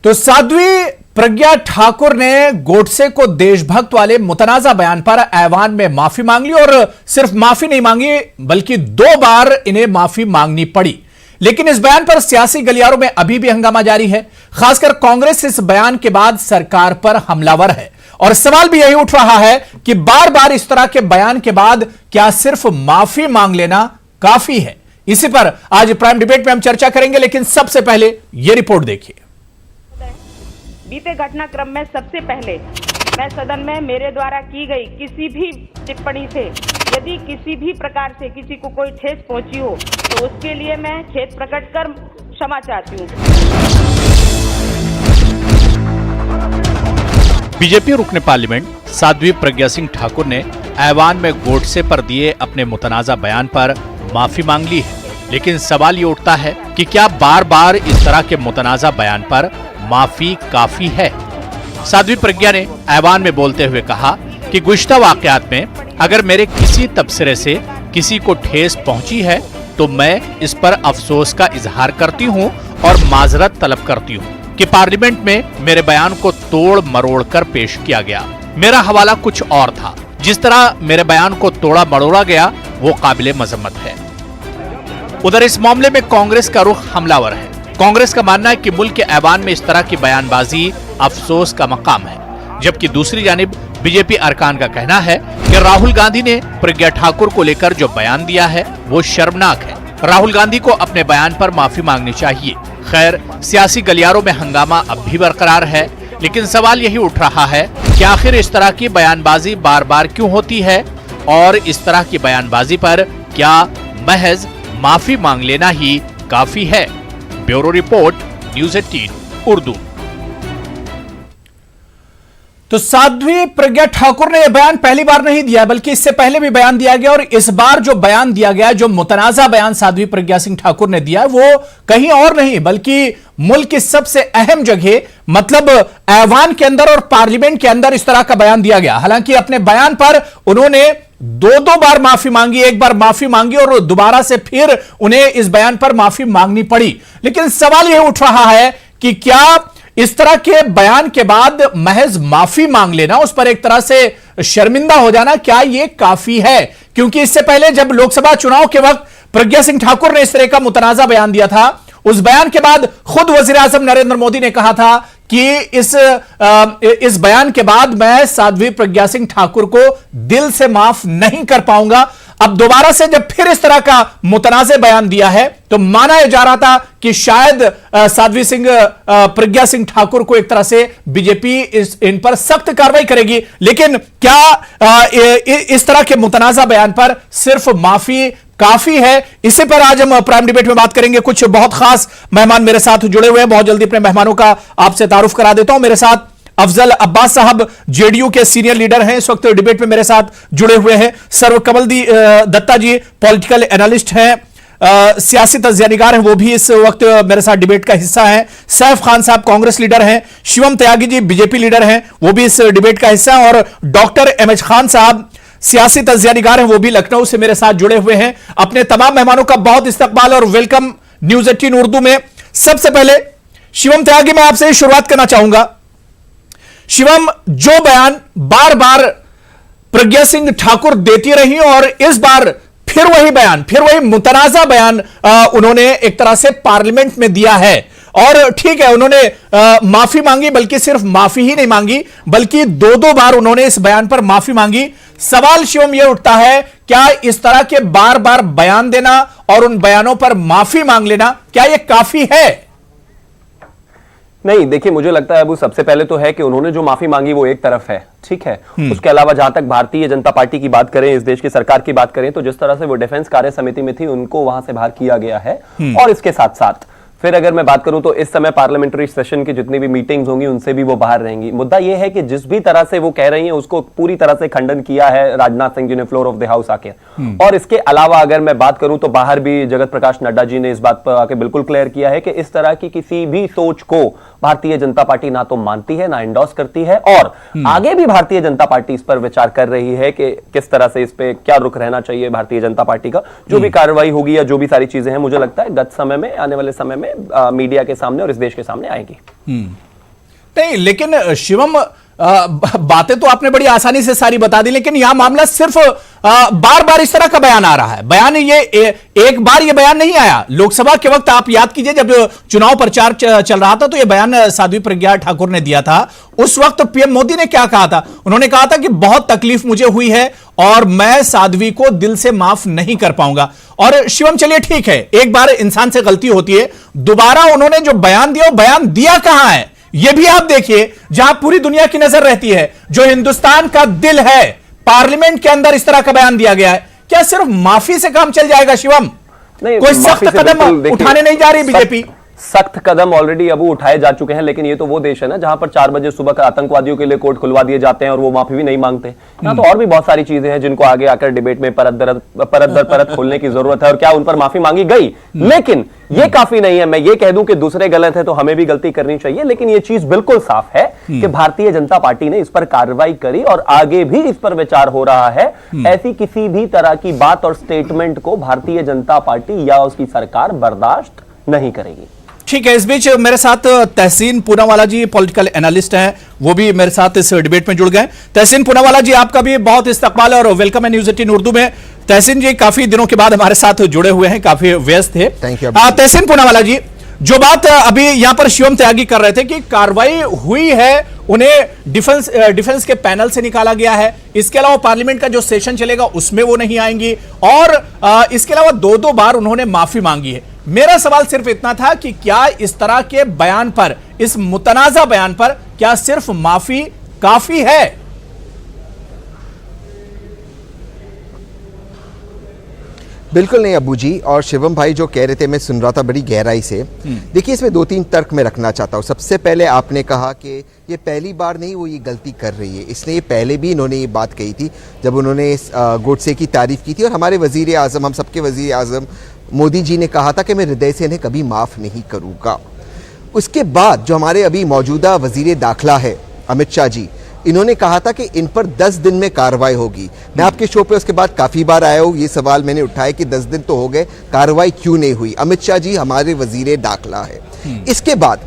तो साध्वी प्रज्ञा ठाकुर ने गोडसे को देशभक्त वाले मुतनाजा बयान पर ऐवान में माफी मांग ली और सिर्फ माफी नहीं मांगी बल्कि 2 बार इन्हें माफी मांगनी पड़ी। लेकिन इस बयान पर सियासी गलियारों में अभी भी हंगामा जारी है। खासकर कांग्रेस इस बयान के बाद सरकार पर हमलावर है और सवाल भी यही उठ रहा है कि बार बार इस तरह के बयान के बाद क्या सिर्फ माफी मांग लेना काफी है। इसी पर आज प्राइम डिबेट में हम चर्चा करेंगे, लेकिन सबसे पहले यह रिपोर्ट देखिए। बीते घटनाक्रम में सबसे पहले मैं सदन में मेरे द्वारा की गई किसी भी टिप्पणी से यदि किसी भी प्रकार से किसी को कोई ठेस पहुंची हो तो उसके लिए मैं खेद प्रकट कर क्षमा चाहती हूं। बीजेपी रुकने पार्लियामेंट साध्वी प्रज्ञा सिंह ठाकुर ने ऐवान में गोडसे पर दिए अपने मुतनाजा बयान पर माफी मांग ली है, लेकिन सवाल ये उठता है कि क्या बार बार इस तरह के मुतनाजा बयान पर माफी काफी है। साध्वी प्रज्ञा ने ऐवान में बोलते हुए कहा कि गुज़श्ता वाकयात में अगर मेरे किसी तबसरे से किसी को ठेस पहुंची है तो मैं इस पर अफसोस का इजहार करती हूं और माजरत तलब करती हूं कि पार्लियामेंट में मेरे बयान को तोड़ मरोड़ कर पेश किया गया। मेरा हवाला कुछ और था। जिस तरह मेरे बयान को तोड़ा मरोड़ा गया वो काबिले मजम्मत है। उधर इस मामले में कांग्रेस का रुख हमलावर है। कांग्रेस का मानना है कि मुल्क के ऐवान में इस तरह की बयानबाजी अफसोस का मकाम है, जबकि दूसरी जानिब बीजेपी अरकान का कहना है कि राहुल गांधी ने प्रज्ञा ठाकुर को लेकर जो बयान दिया है वो शर्मनाक है। राहुल गांधी को अपने बयान पर माफी मांगनी चाहिए। खैर, सियासी गलियारों में हंगामा अब भी बरकरार है, लेकिन सवाल यही उठ रहा है कि आखिर इस तरह की बयानबाजी बार बार क्यों होती है और इस तरह की बयानबाजी पर क्या महज माफी मांग लेना ही काफी है। Bureau report, news 18 Urdu. तो साध्वी प्रज्ञा ठाकुर ने यह बयान पहली बार नहीं दिया, बल्कि इससे पहले भी बयान दिया गया और इस बार जो बयान दिया गया, जो मुतनाजा बयान साध्वी प्रज्ञा सिंह ठाकुर ने दिया, वो कहीं और नहीं बल्कि मुल्क की सबसे अहम जगह मतलब ऐवान के अंदर और पार्लियामेंट के अंदर इस तरह का बयान दिया गया। हालांकि अपने बयान पर उन्होंने 2 बार माफी मांगी, एक बार माफी मांगी और दोबारा से फिर उन्हें इस बयान पर माफी मांगनी पड़ी। लेकिन सवाल यह उठ रहा है कि क्या इस तरह के बयान के बाद महज माफी मांग लेना, उस पर एक तरह से शर्मिंदा हो जाना, क्या यह काफी है? क्योंकि इससे पहले जब लोकसभा चुनाव के वक्त प्रज्ञा सिंह ठाकुर ने इस तरह का मुतनाजा बयान दिया था, उस बयान के बाद खुद वजीर आजम नरेंद्र मोदी ने कहा था कि इस बयान के बाद मैं साध्वी प्रज्ञा सिंह ठाकुर को दिल से माफ नहीं कर पाऊंगा। अब दोबारा से जब फिर इस तरह का मुतनाज़े बयान दिया है तो माना यह जा रहा था कि शायद साध्वी प्रज्ञा सिंह ठाकुर को एक तरह से बीजेपी इन पर सख्त कार्रवाई करेगी। लेकिन क्या इस तरह के मुतनाज़ा बयान पर सिर्फ माफी काफी है? इसी पर आज हम प्राइम डिबेट में बात करेंगे। कुछ बहुत खास मेहमान मेरे साथ जुड़े हुए हैं। बहुत जल्दी अपने मेहमानों का आपसे तारुफ करा देता हूं। मेरे साथ अफजल अब्बास साहब जेडीयू के सीनियर लीडर हैं, इस वक्त डिबेट में मेरे साथ जुड़े हुए हैं। सर्वकमल दत्ता जी पॉलिटिकल एनालिस्ट हैं, सियासी तज्जियानिगार हैं, वो भी इस वक्त मेरे साथ डिबेट का हिस्सा हैं। सैफ खान साहब कांग्रेस लीडर हैं। शिवम त्यागी जी बीजेपी लीडर हैं, वो भी इस डिबेट का हिस्सा हैं। और डॉक्टर एमएच खान साहब सियासी तज्जियानिगार हैं, वो भी लखनऊ से मेरे साथ जुड़े हुए हैं। अपने तमाम मेहमानों का बहुत इस्तकबाल और वेलकम न्यूज़ 18 उर्दू में। सबसे पहले शिवम त्यागी, मैं आपसे शुरुआत करना चाहूंगा। शिवम, जो बयान बार बार प्रज्ञा सिंह ठाकुर देती रही और इस बार फिर वही बयान, फिर वही मुतनाज़ा बयान उन्होंने एक तरह से पार्लियामेंट में दिया है। और ठीक है, उन्होंने माफी मांगी, बल्कि सिर्फ माफी ही नहीं मांगी बल्कि 2 बार उन्होंने इस बयान पर माफी मांगी। सवाल शिवम यह उठता है, क्या इस तरह के बार बार बयान देना और उन बयानों पर माफी मांग लेना, क्या यह काफी है? नहीं, देखिए, मुझे लगता है अबू, सबसे पहले तो है कि उन्होंने जो माफी मांगी वो एक तरफ है, ठीक है। उसके अलावा जहां तक भारतीय जनता पार्टी की बात करें, इस देश की सरकार की बात करें, तो जिस तरह से वो डिफेंस कार्य समिति में थी उनको वहां से बाहर किया गया है। और इसके साथ साथ फिर अगर मैं बात करूं तो इस समय पार्लियामेंट्री सेशन की जितनी भी मीटिंग्स होंगी उनसे भी वो बाहर रहेंगी। मुद्दा यह है कि जिस भी तरह से वो कह रही हैं उसको पूरी तरह से खंडन किया है राजनाथ सिंह जी ने फ्लोर ऑफ द हाउस आके। और इसके अलावा अगर मैं बात करूं तो बाहर भी जगत प्रकाश नड्डा जी ने इस बात पर आके बिल्कुल क्लियर किया है कि इस तरह की किसी भी सोच को भारतीय जनता पार्टी ना तो मानती है ना इंडोर्स करती है, और आगे भी भारतीय जनता पार्टी इस पर विचार कर रही है कि किस तरह से इस पे क्या रुख रहना चाहिए भारतीय जनता पार्टी का। जो भी कार्रवाई होगी या जो भी सारी चीजें हैं, मुझे लगता है गत समय में, आने वाले समय में मीडिया के सामने और इस देश के सामने आएगी। नहीं, लेकिन शिवम, बातें तो आपने बड़ी आसानी से सारी बता दी, लेकिन यहां मामला सिर्फ बार बार इस तरह का बयान आ रहा है। बयान ये एक बार ये बयान नहीं आया। लोकसभा के वक्त आप याद कीजिए, जब चुनाव प्रचार चल रहा था तो ये बयान साध्वी प्रज्ञा ठाकुर ने दिया था। उस वक्त पीएम मोदी ने क्या कहा था? उन्होंने कहा था कि बहुत तकलीफ मुझे हुई है और मैं साध्वी को दिल से माफ नहीं कर पाऊंगा। और शिवम, चलिए ठीक है, एक बार इंसान से गलती होती है, दोबारा उन्होंने जो बयान दिया, वो बयान दिया कहां है यह भी आप देखिए, जहां पूरी दुनिया की नजर रहती है, जो हिंदुस्तान का दिल है, पार्लियामेंट के अंदर इस तरह का बयान दिया गया है। क्या सिर्फ माफी से काम चल जाएगा शिवम? नहीं, कोई सख्त कदम उठाने नहीं जा रही बीजेपी? सख्त कदम ऑलरेडी अब उठाए जा चुके हैं, लेकिन ये तो वो देश है ना जहां पर 4 बजे सुबह का आतंकवादियों के लिए कोर्ट खुलवा दिए जाते हैं और वो माफी भी नहीं मांगते। यहाँ तो और भी बहुत सारी चीजें हैं जिनको आगे आकर डिबेट में परत दर परत खोलने की जरूरत है। और क्या उन पर माफी मांगी गई? लेकिन ये काफी नहीं है। मैं ये कह दूं कि दूसरे गलत है तो हमें भी गलती करनी चाहिए, लेकिन ये चीज बिल्कुल साफ है कि भारतीय जनता पार्टी ने इस पर कार्रवाई करी और आगे भी इस पर विचार हो रहा है। ऐसी किसी भी तरह की बात और स्टेटमेंट को भारतीय जनता पार्टी या उसकी सरकार बर्दाश्त नहीं करेगी। ठीक है, इस बीच मेरे साथ तहसीन पूनावाला जी पॉलिटिकल एनालिस्ट हैं, वो भी मेरे साथ इस डिबेट में जुड़ गए। तहसीन पूनावाला जी, आपका भी बहुत इस्तकबाल और वेलकम है न्यूज़ 18 उर्दू में। तहसीन जी काफी दिनों के बाद हमारे साथ जुड़े हुए हैं, काफी व्यस्त थे। Thank you. तहसीन पूनावाला जी, जो बात अभी यहां पर शिवम त्यागी कर रहे थे कि कार्रवाई हुई है, उन्हें डिफेंस के पैनल से निकाला गया है, इसके अलावा पार्लियामेंट का जो सेशन चलेगा उसमें वो नहीं आएंगी, और इसके अलावा 2 बार उन्होंने माफी मांगी है। मेरा सवाल सिर्फ इतना था कि क्या इस तरह के बयान पर, इस मुतनाजा बयान पर, क्या सिर्फ माफी काफी है? बिल्कुल नहीं अब्बू जी, और शिवम भाई जो कह रहे थे मैं सुन रहा था बड़ी गहराई से। देखिए, इसमें 2-3 तर्क मैं रखना चाहता हूँ। सबसे पहले आपने कहा कि ये पहली बार नहीं वो ये गलती कर रही है। इसने ये पहले भी इन्होंने ये बात कही थी जब उन्होंने गोडसे की तारीफ की थी, और हमारे वजीर आज़म, हम सबके वजीर आज़म मोदी जी ने कहा था कि मैं हृदय से इन्हें कभी माफ़ नहीं करूँगा। उसके बाद जो हमारे अभी मौजूदा वजीर दाखिला है अमित शाह जी, इन्होंने कहा था कि इन पर 10 दिन में कार्रवाई होगी। मैं आपके शो पे उसके बाद काफ़ी बार आया हूँ, ये सवाल मैंने उठाया कि 10 दिन तो हो गए, कार्रवाई क्यों नहीं हुई? अमित शाह जी हमारे वजीर दाखिला है। इसके बाद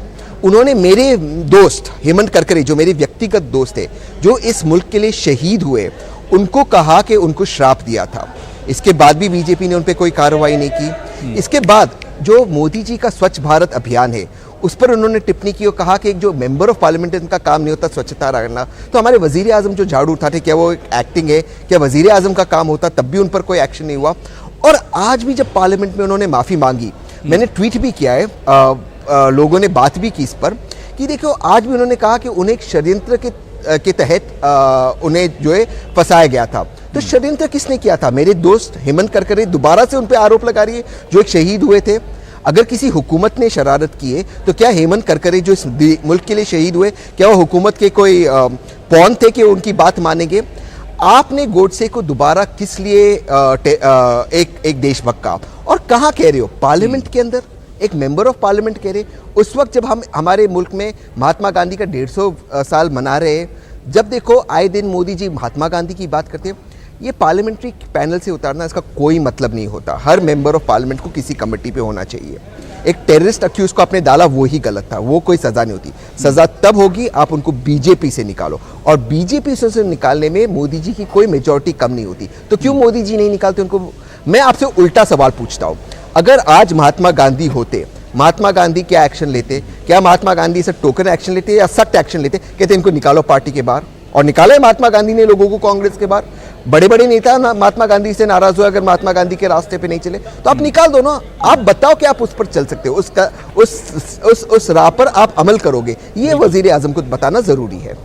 उन्होंने मेरे दोस्त हेमंत करकरे, जो मेरे व्यक्तिगत दोस्त थे, जो इस मुल्क के लिए शहीद हुए, उनको कहा कि उनको श्राप दिया था। इसके बाद भी बीजेपी ने उन पर कोई कार्रवाई नहीं की। इसके बाद जो मोदी जी का स्वच्छ भारत अभियान है, उस पर उन्होंने टिप्पणी की और कहा कि एक जो मेंबर ऑफ पार्लियामेंट उनका काम नहीं होता स्वच्छता रखना, तो हमारे वजीर आजम जो झाड़ू उठाते, क्या वो एक्टिंग है? क्या वजीर आजम का काम होता? तब भी उन पर कोई एक्शन नहीं हुआ। और आज भी जब पार्लियामेंट में उन्होंने माफ़ी मांगी, मैंने ट्वीट भी किया है, लोगों ने बात भी की इस पर, कि देखो आज भी उन्होंने कहा कि उन्हें एक षड्यंत्र के तहत उन्हें जो है फंसाया गया था। तो षड्यंत्र किसने किया था? मेरे दोस्त हेमंत करकरे दोबारा से उन पर आरोप लगा रही है, जो एक शहीद हुए थे। अगर किसी हुकूमत ने शरारत की है तो क्या हेमंत करकरे जो इस मुल्क के लिए शहीद हुए, क्या वो हुकूमत के कोई पौन थे कि उनकी बात मानेंगे? आपने गोडसे को दोबारा किस लिए एक देशभक्त कहा, और कहाँ कह रहे हो? पार्लियामेंट के अंदर एक मेंबर ऑफ पार्लियामेंट कह रहे। उस वक्त जब हम हमारे मुल्क में महात्मा गांधी का 150 साल मना रहे हैं, जब देखो आए दिन मोदी जी महात्मा गांधी की बात करते हैं। ये पार्लियामेंट्री पैनल से उतारना, इसका कोई मतलब नहीं होता। हर मेंबर ऑफ पार्लियामेंट को किसी कमेटी पे होना चाहिए। एक टेररिस्ट अक्यूज को आपने डाला, वो ही गलत था, वो कोई सजा नहीं होती। सजा तब होगी आप उनको बीजेपी से निकालो, और बीजेपी से निकालने में मोदी जी की कोई मेजॉरिटी कम नहीं होती। तो क्यों मोदी जी नहीं निकालते उनको? मैं आपसे उल्टा सवाल पूछता हूँ, अगर आज महात्मा गांधी होते, महात्मा गांधी क्या एक्शन लेते? क्या महात्मा गांधी से टोकन एक्शन लेते या सख्त एक्शन लेते? कहते इनको निकालो पार्टी के बाहर, और निकाला है महात्मा गांधी ने लोगों को कांग्रेस के बाहर। बड़े बड़े नेता महात्मा गांधी से नाराज हुए, अगर महात्मा गांधी के रास्ते पे नहीं चले तो आप निकाल दो ना। आप बताओ कि आप उस पर चल सकते हो, उसका उस राह पर आप अमल करोगे, ये वजीर आजम को बताना जरूरी है।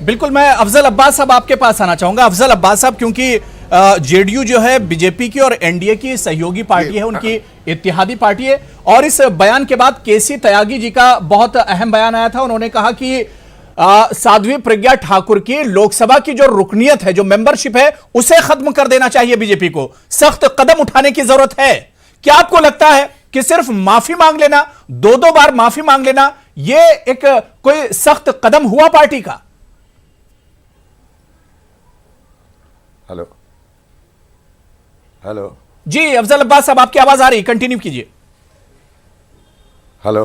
बिल्कुल, मैं अफजल अब्बास साहब आपके पास आना चाहूंगा। अफजल अब्बास साहब, क्योंकि जेडीयू जो है बीजेपी की और एनडीए की सहयोगी पार्टी है, उनकी इत्तेहादी पार्टी है, और इस बयान के बाद केसी त्यागी जी का बहुत अहम बयान आया था। उन्होंने कहा कि साध्वी प्रज्ञा ठाकुर की लोकसभा की जो रुकनियत है, जो मेंबरशिप है, उसे खत्म कर देना चाहिए बीजेपी को, सख्त कदम उठाने की जरूरत है। क्या आपको लगता है कि सिर्फ माफी मांग लेना, 2 बार माफी मांग लेना, यह एक कोई सख्त कदम हुआ पार्टी का? हेलो हेलो जी अफजल अब्बास साहब, आपकी आवाज आ रही, कंटिन्यू कीजिए। हेलो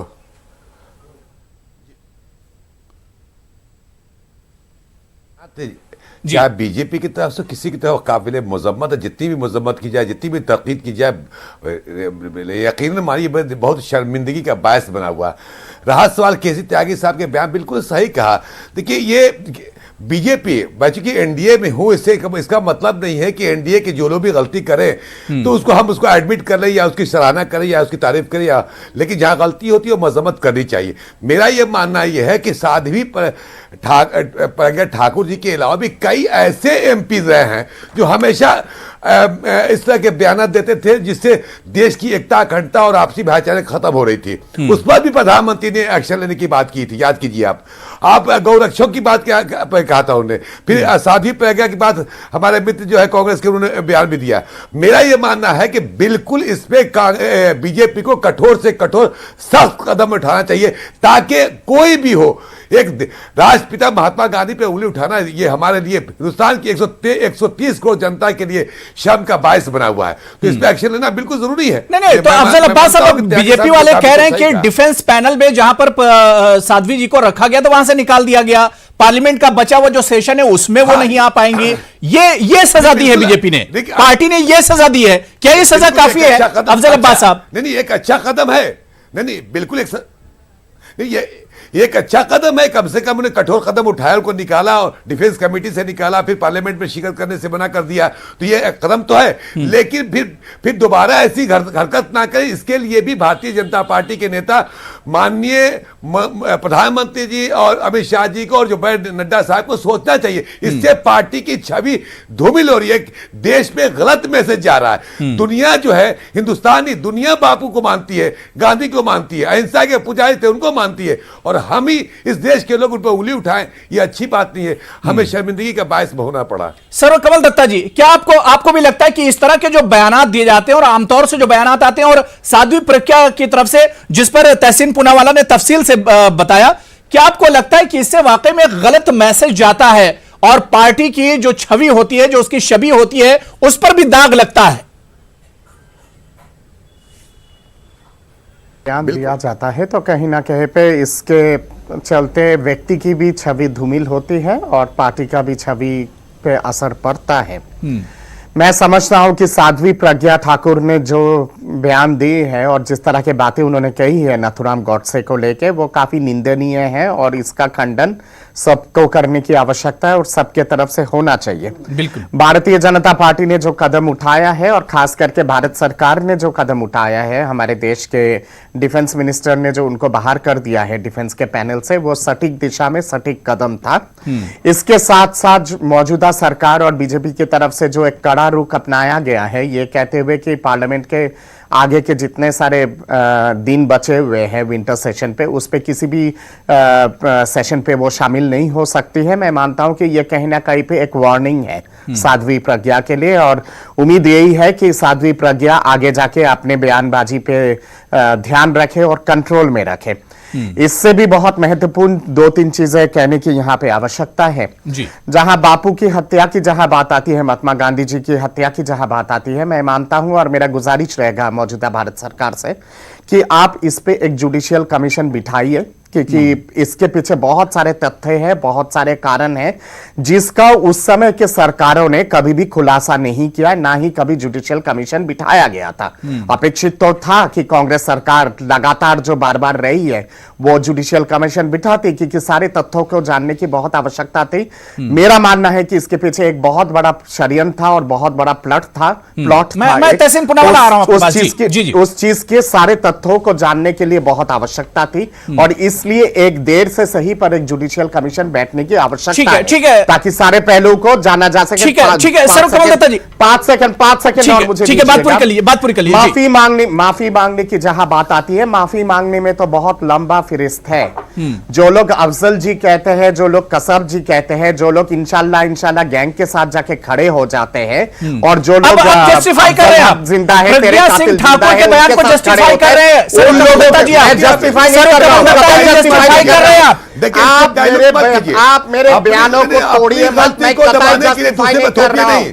चाहे बीजेपी की तरफ से किसी की तरफ काबिल मजम्मत है, जितनी भी मजम्मत की जाए, जितनी भी तनकीद की जाए, यकीनन मानिए बहुत शर्मिंदगी का बायस बना हुआ है। रहा सवाल केसी त्यागी साहब के बयान, बिल्कुल सही कहा। देखिए ये बीजेपी चूंकि एनडीए में हो, इसका मतलब नहीं है कि एनडीए के जो लोग भी गलती करें तो हम उसको एडमिट कर लें या उसकी सराहना करें या उसकी तारीफ करें, या लेकिन जहां गलती होती है वो मजम्मत करनी चाहिए। मेरा ये मानना ये है कि साध्वी प्रज्ञा ठाकुर जी के अलावा भी कई ऐसे एमपी रहे हैं जो हमेशा इस तरह के बयान देते थे जिससे देश की एकता, अखंडता और आपसी भाईचारे खत्म हो रही थी। उस पर भी प्रधानमंत्री ने एक्शन लेने की बात की थी, याद कीजिए आप गौरक्षकों की बात कहा था उन्होंने, फिर साध्वी प्रज्ञा की बात हमारे मित्र जो है कांग्रेस के, उन्होंने बयान भी दिया। मेरा यह मानना है कि बिल्कुल इस पे बीजेपी को कठोर से कठोर सख्त कदम उठाना चाहिए, ताकि कोई भी हो, एक राष्ट्रपिता महात्मा गांधी पे उंगली उठाना ये हमारे लिए, हिंदुस्तान की 130 करोड़ जनता के लिए शर्म का बायस बना हुआ है। तो इस पे एक्शन लेना बिल्कुल जरूरी है। नहीं तो अफजल अब्बास साहब, बीजेपी वाले कह रहे हैं कि डिफेंस पैनल में जहां पर साध्वी जी को रखा गया तो वहां से निकाल दिया गया, पार्लियामेंट का बचा हुआ जो सेशन है उसमें वो नहीं आ पाएंगे। ये सजा दी है बीजेपी ने, पार्टी ने ये सजा दी है। क्या ये सजा काफी है अफजल अब्बास साहब? नहीं, एक अच्छा कदम है। नहीं, बिल्कुल एक अच्छा कदम है। कम से कम उन्हें कठोर कदम उठाया, उनको निकाला और डिफेंस कमेटी से निकाला, फिर पार्लियामेंट में शिरकत करने से मना कर दिया, तो ये एक कदम तो है। लेकिन फिर दोबारा ऐसी हरकत ना करें, इसके लिए भी भारतीय जनता पार्टी के नेता माननीय प्रधानमंत्री जी और अमित शाह जी को और जो बड़े नड्डा साहब को सोचना चाहिए। इससे पार्टी की छवि धूमिल हो रही है, देश में गलत मैसेज जा रहा है। दुनिया जो है, हिंदुस्तानी दुनिया बापू को मानती है, गांधी को मानती है, अहिंसा के पुजारी थे उनको मानती है, और हम ही इस देश के लोग उन पर उंगली उठाएं, ये अच्छी बात नहीं है। हमें शर्मिंदगी का बायस होना पड़ा। सर कमल दत्ता जी, क्या आपको भी लगता है कि इस तरह के जो बयानात दिए जाते हैं और आमतौर से जो बयानात आते हैं, और साध्वी प्रज्ञा की तरफ से जिस पर तहसीन पूनावाला ने तफसील से बताया, क्या आपको लगता है कि इससे वाकई में गलत मैसेज जाता है और पार्टी की जो छवि होती है, जो उसकी छवि होती है, उस पर भी दाग लगता है? बयान दिया जाता है तो कहीं ना कहीं पे इसके चलते व्यक्ति की भी छवि धूमिल होती है और पार्टी का भी छवि पे असर पड़ता है। मैं समझता हूं कि साध्वी प्रज्ञा ठाकुर ने जो बयान दी है और जिस तरह की बातें उन्होंने कही है नाथुराम गॉडसे को लेके, वो काफी निंदनीय है और इसका खंडन सबको करने की आवश्यकता है और सबके तरफ से होना चाहिए। बिल्कुल। भारतीय जनता पार्टी ने जो कदम उठाया है और खास करके भारत सरकार ने जो कदम उठाया है, हमारे देश के डिफेंस मिनिस्टर ने जो उनको बाहर कर दिया है डिफेंस के पैनल से, वो सटीक दिशा में सटीक कदम था। इसके साथ साथ मौजूदा सरकार और बीजेपी की तरफ से जो एक कड़ा रुख अपनाया गया है, ये कहते हुए कि पार्लियामेंट के आगे के जितने सारे दिन बचे हुए हैं विंटर सेशन पे, उस पे किसी भी सेशन पे वो शामिल नहीं हो सकती है। मैं मानता हूं कि ये कहीं ना कहीं पे एक वार्निंग है साध्वी प्रज्ञा के लिए, और उम्मीद यही है कि साध्वी प्रज्ञा आगे जाके अपने बयानबाजी पे ध्यान रखे और कंट्रोल में रखे। इससे भी बहुत महत्वपूर्ण 2-3 चीजें कहने की यहाँ पे आवश्यकता है जी। जहां बापू की हत्या की जहां बात आती है, महात्मा गांधी जी की हत्या की जहां बात आती है, मैं मानता हूं और मेरा गुजारिश रहेगा मौजूदा भारत सरकार से कि आप इस पे एक जुडिशियल कमीशन बिठाइए, क्योंकि इसके पीछे बहुत सारे तथ्य हैं, बहुत सारे कारण हैं, जिसका उस समय के सरकारों ने कभी भी खुलासा नहीं किया, ना ही कभी जुडिशियल कमीशन बिठाया गया था। अपेक्षित तो था कि कांग्रेस सरकार लगातार जो बार बार रही है वो जुडिशियल कमीशन बिठाती, क्योंकि सारे तथ्यों को जानने की बहुत आवश्यकता थी। मेरा मानना है कि इसके पीछे एक बहुत बड़ा षड्यंत्र था और बहुत बड़ा प्लॉट था। मैं तहसीन पुनावाला आ रहा हूं, उस चीज के सारे तथ्यों को जानने के लिए बहुत आवश्यकता थी, और इसलिए एक देर से सही पर एक जुडिशियल कमीशन बैठने की आवश्यकता है, ठीक है, ताकि सारे पहलू को जाना जा सके। ठीक है सर कमल दत्ता जी, 5 सेकंड और मुझे ठीक है, बात पूरी कर लीजिए। माफी मांगने की जहां बात आती है, माफी मांगने में तो बहुत लंबा फिरिस्त है। जो लोग अफजल जी कहते हैं, जो लोग कसर जी कहते हैं, जो लोग इंशाल्लाह गैंग के साथ जाके खड़े हो जाते हैं, और जो लोग जस्टिफाई कर रहे हैं जिंदा है, प्रज्ञा सिंह ठाकुर के बयान को जस्टिफाई कर रहे हैं, उन लोगों को जस्टिफाई नहीं कर रहा हूं, कर रहे हैं आप मेरे बयानों को तोड़िए मत, मैं कतई जस्टिफाई नहीं कर रहा हूं।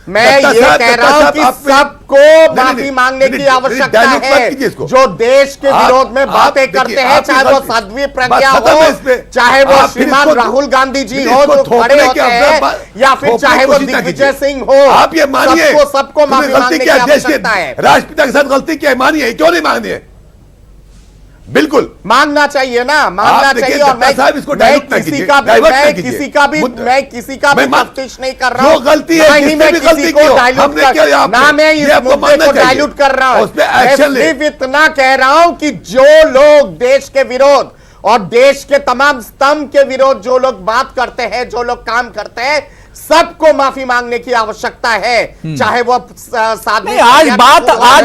मैं दत्ता ये साहब, कह दत्ता रहा हूं साहब, कि आप पे- सबको नहीं, माफी नहीं, मांगने नहीं, की नहीं, आवश्यकता डायलॉग मत है। कीजिए इसको। जो देश के आप- विरोध में आप बातें देखिए, करते हैं, आपकी चाहे वो गलती- साध्वी बात प्रज्ञा खत्म हो, है इस पे। चाहे वो आप फिर श्रीमान इसको- राहुल गांधी जी फिर हो इसको जो थोपने खड़े के होते अंदर हैं, या फिर थोपने चाहे की वो कोशिश ना दिग्विजय कीजिए। सिंह हो, आप ये मानिए सबको तुमने माफी गलती मांगने की किया, देश के आवश्यकता है। राष्ट्रपिता के साथ गलती किया, मानिए, क्यों नहीं मांगनी है? बिल्कुल मांगना चाहिए ना, मांगना आप देखिए, चाहिए। और दत्ता साहब, इसको मैं डाइवर्ट ना किसी कीजिए, का भी डाइवर्ट ना मैं कीजिए। किसी का भी मुद्दा- मैं किसी का भी मैं तफ्तीश नहीं कर रहा हूं। जो गलती है, ना ही जिसने मैं भी किसी गलती को की हो, डाइल्यूट हमने कर- किया आपने। ना मैं ये इस आपको मुद्दे मानना को चाहिए। डाइल्यूट कर रहा हूं। उस पे मैं एक्शन ले। सिर्फ इतना कह रहा हूं कि जो लोग देश के विरोध और देश के तमाम स्तंभ के विरोध जो लोग बात करते हैं, जो लोग काम करते हैं, सबको माफी मांगने की आवश्यकता है। चाहे वो साध्वी नहीं, आज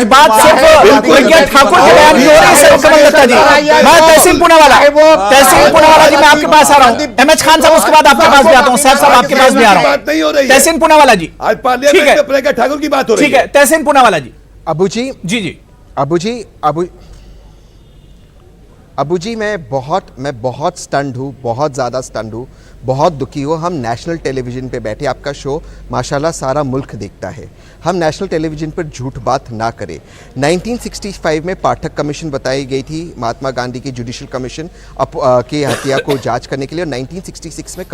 बात सिर्फ प्रज्ञा ठाकुर के बयान की हो रही है सर कमल दत्ता जी। मैं तहसीन पूनावाला जी, मैं आपके पास आ रहा हूँ। एमएच खान साहब, उसके बाद आपके पास भी आता हूँ। सैफ साहब, आपके पास भी आ रहा बात नहीं हो हूँ। रही है। तहसीन पूनावाला जी, आज ठीक पार्लियामेंट है। में प्रज्ञा ठाकुर की बात हो रही ठीक है। तहसीन पूनावाला जी, अबू जी, जी अबू जी, मैं बहुत स्टन्ड हूँ, बहुत ज़्यादा स्टन्ड हूँ, बहुत दुखी हूँ। हम नेशनल टेलीविज़न पे बैठे, आपका शो माशाल्लाह सारा मुल्क देखता है, हम नेशनल टेलीविज़न पर झूठ बात ना करें। 1965 में पाठक कमीशन बताई गई थी, महात्मा गांधी की जुडिशल कमीशन की हत्या को जांच करने के लिए। और 1966 में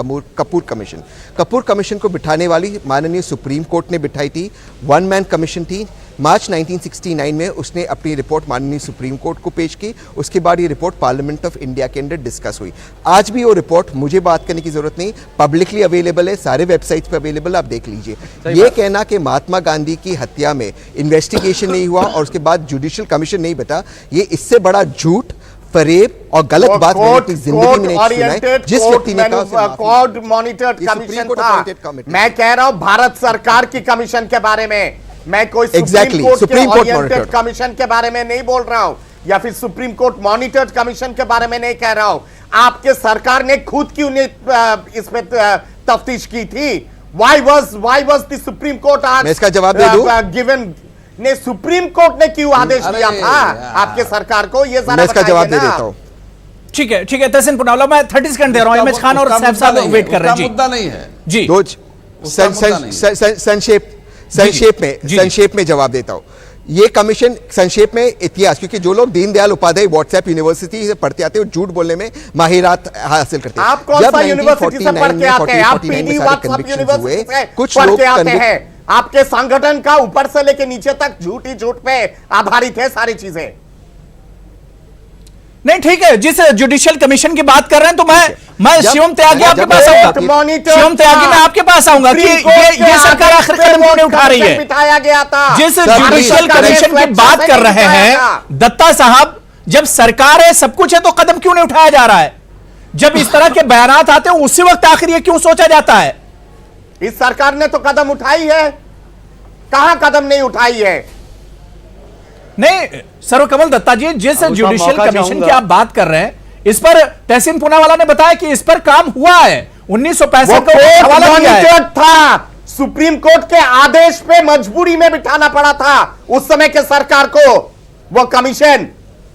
कपूर कमीशन को बिठाने वाली माननीय सुप्रीम कोर्ट ने बिठाई थी। वन मैन कमीशन थी। मार्च 1969 में उसने अपनी रिपोर्ट माननीय सुप्रीम कोर्ट को पेश की। उसके बाद ये रिपोर्ट पार्लियामेंट ऑफ इंडिया के अंदर डिस्कस हुई। आज भी वो रिपोर्ट, मुझे बात करने की जरूरत नहीं, पब्लिकली अवेलेबल है, सारे वेबसाइट्स पे अवेलेबल, आप देख लीजिए। ये कहना कि महात्मा गांधी की हत्या में इन्वेस्टिगेशन नहीं हुआ और उसके बाद जुडिशियल कमीशन नहीं बता, ये इससे बड़ा झूठ, फरेब और गलत बात मैंने अपनी जिंदगी में नहीं सुना है। जिस व्यक्ति ने कहा कोर्ट मॉनिटर्ड कमीशन था, मैं कह रहा हूं भारत सरकार की कमीशन के बारे में, मैं कोई सुप्रीम कोर्ट ओरिएंटेड कमीशन के बारे में नहीं बोल रहा हूं, या फिर सुप्रीम कोर्ट मॉनिटर्ड कमीशन के बारे में नहीं कह रहा हूं। आपके सरकार ने खुद क्यों नहीं इसमें तफ्तीश की थी? Why was the supreme court मैं इसका जवाब दे दूं? गिवन ने सुप्रीम कोर्ट ने क्यों आदेश दिया था आपके सरकार को? ये मैं इसका जवाब दे देता हूं। ठीक है, ठीक है। तहसीन पूनावाला, मैं 30 सेकंड दे रहा हूं। एमएच खान और सैफ साहब वेट कर रहे हैं जी। मुद्दा नहीं है जी, संक्षेप में जवाब देता हूं। ये कमीशन संक्षेप में इतिहास, क्योंकि जो लोग दीनदयाल उपाध्याय व्हाट्सएप यूनिवर्सिटी से पढ़ते आते हैं और झूठ बोलने में माहिरात हासिल करते हैं। आप कौन सा यूनिवर्सिटी से पढ़ के आते हैं? आप पीडी व्हाट्सएप यूनिवर्सिटी से कुछ पढ़ लोग के आते हैं। आपके संगठन का ऊपर से लेके नीचे तक झूठ ही झूठ पे आधारित है सारी चीजें। नहीं, ठीक है। जिस जुडिशियल कमीशन की बात कर रहे हैं, तो मैं शिवम त्यागी आपके पास आऊंगा। शिवम त्यागी, मैं आपके पास आऊंगा कि ये सरकार आखिर कदम क्यों नहीं उठा रही है? बिठाया गया था। जिस जुडिशियल कमीशन की बात कर रहे हैं दत्ता साहब, जब सरकार है, सब कुछ है, तो कदम क्यों नहीं उठाया जा रहा है? जब इस तरह के बयानात आते हैं, उसी वक्त आखिर ये क्यों सोचा जाता है? इस सरकार ने तो कदम उठाई है, कहां कदम नहीं उठाई है? नहीं सर्वकमल दत्ता जी, जिस जुडिशियल कमीशन की आप बात कर रहे हैं, इस पर तहसीन पूनावाला ने बताया कि इस पर काम हुआ है। 1965 का हवाला दिया है। था, सुप्रीम कोर्ट के आदेश पे मजबूरी में बिठाना पड़ा था उस समय के सरकार को। वो कमीशन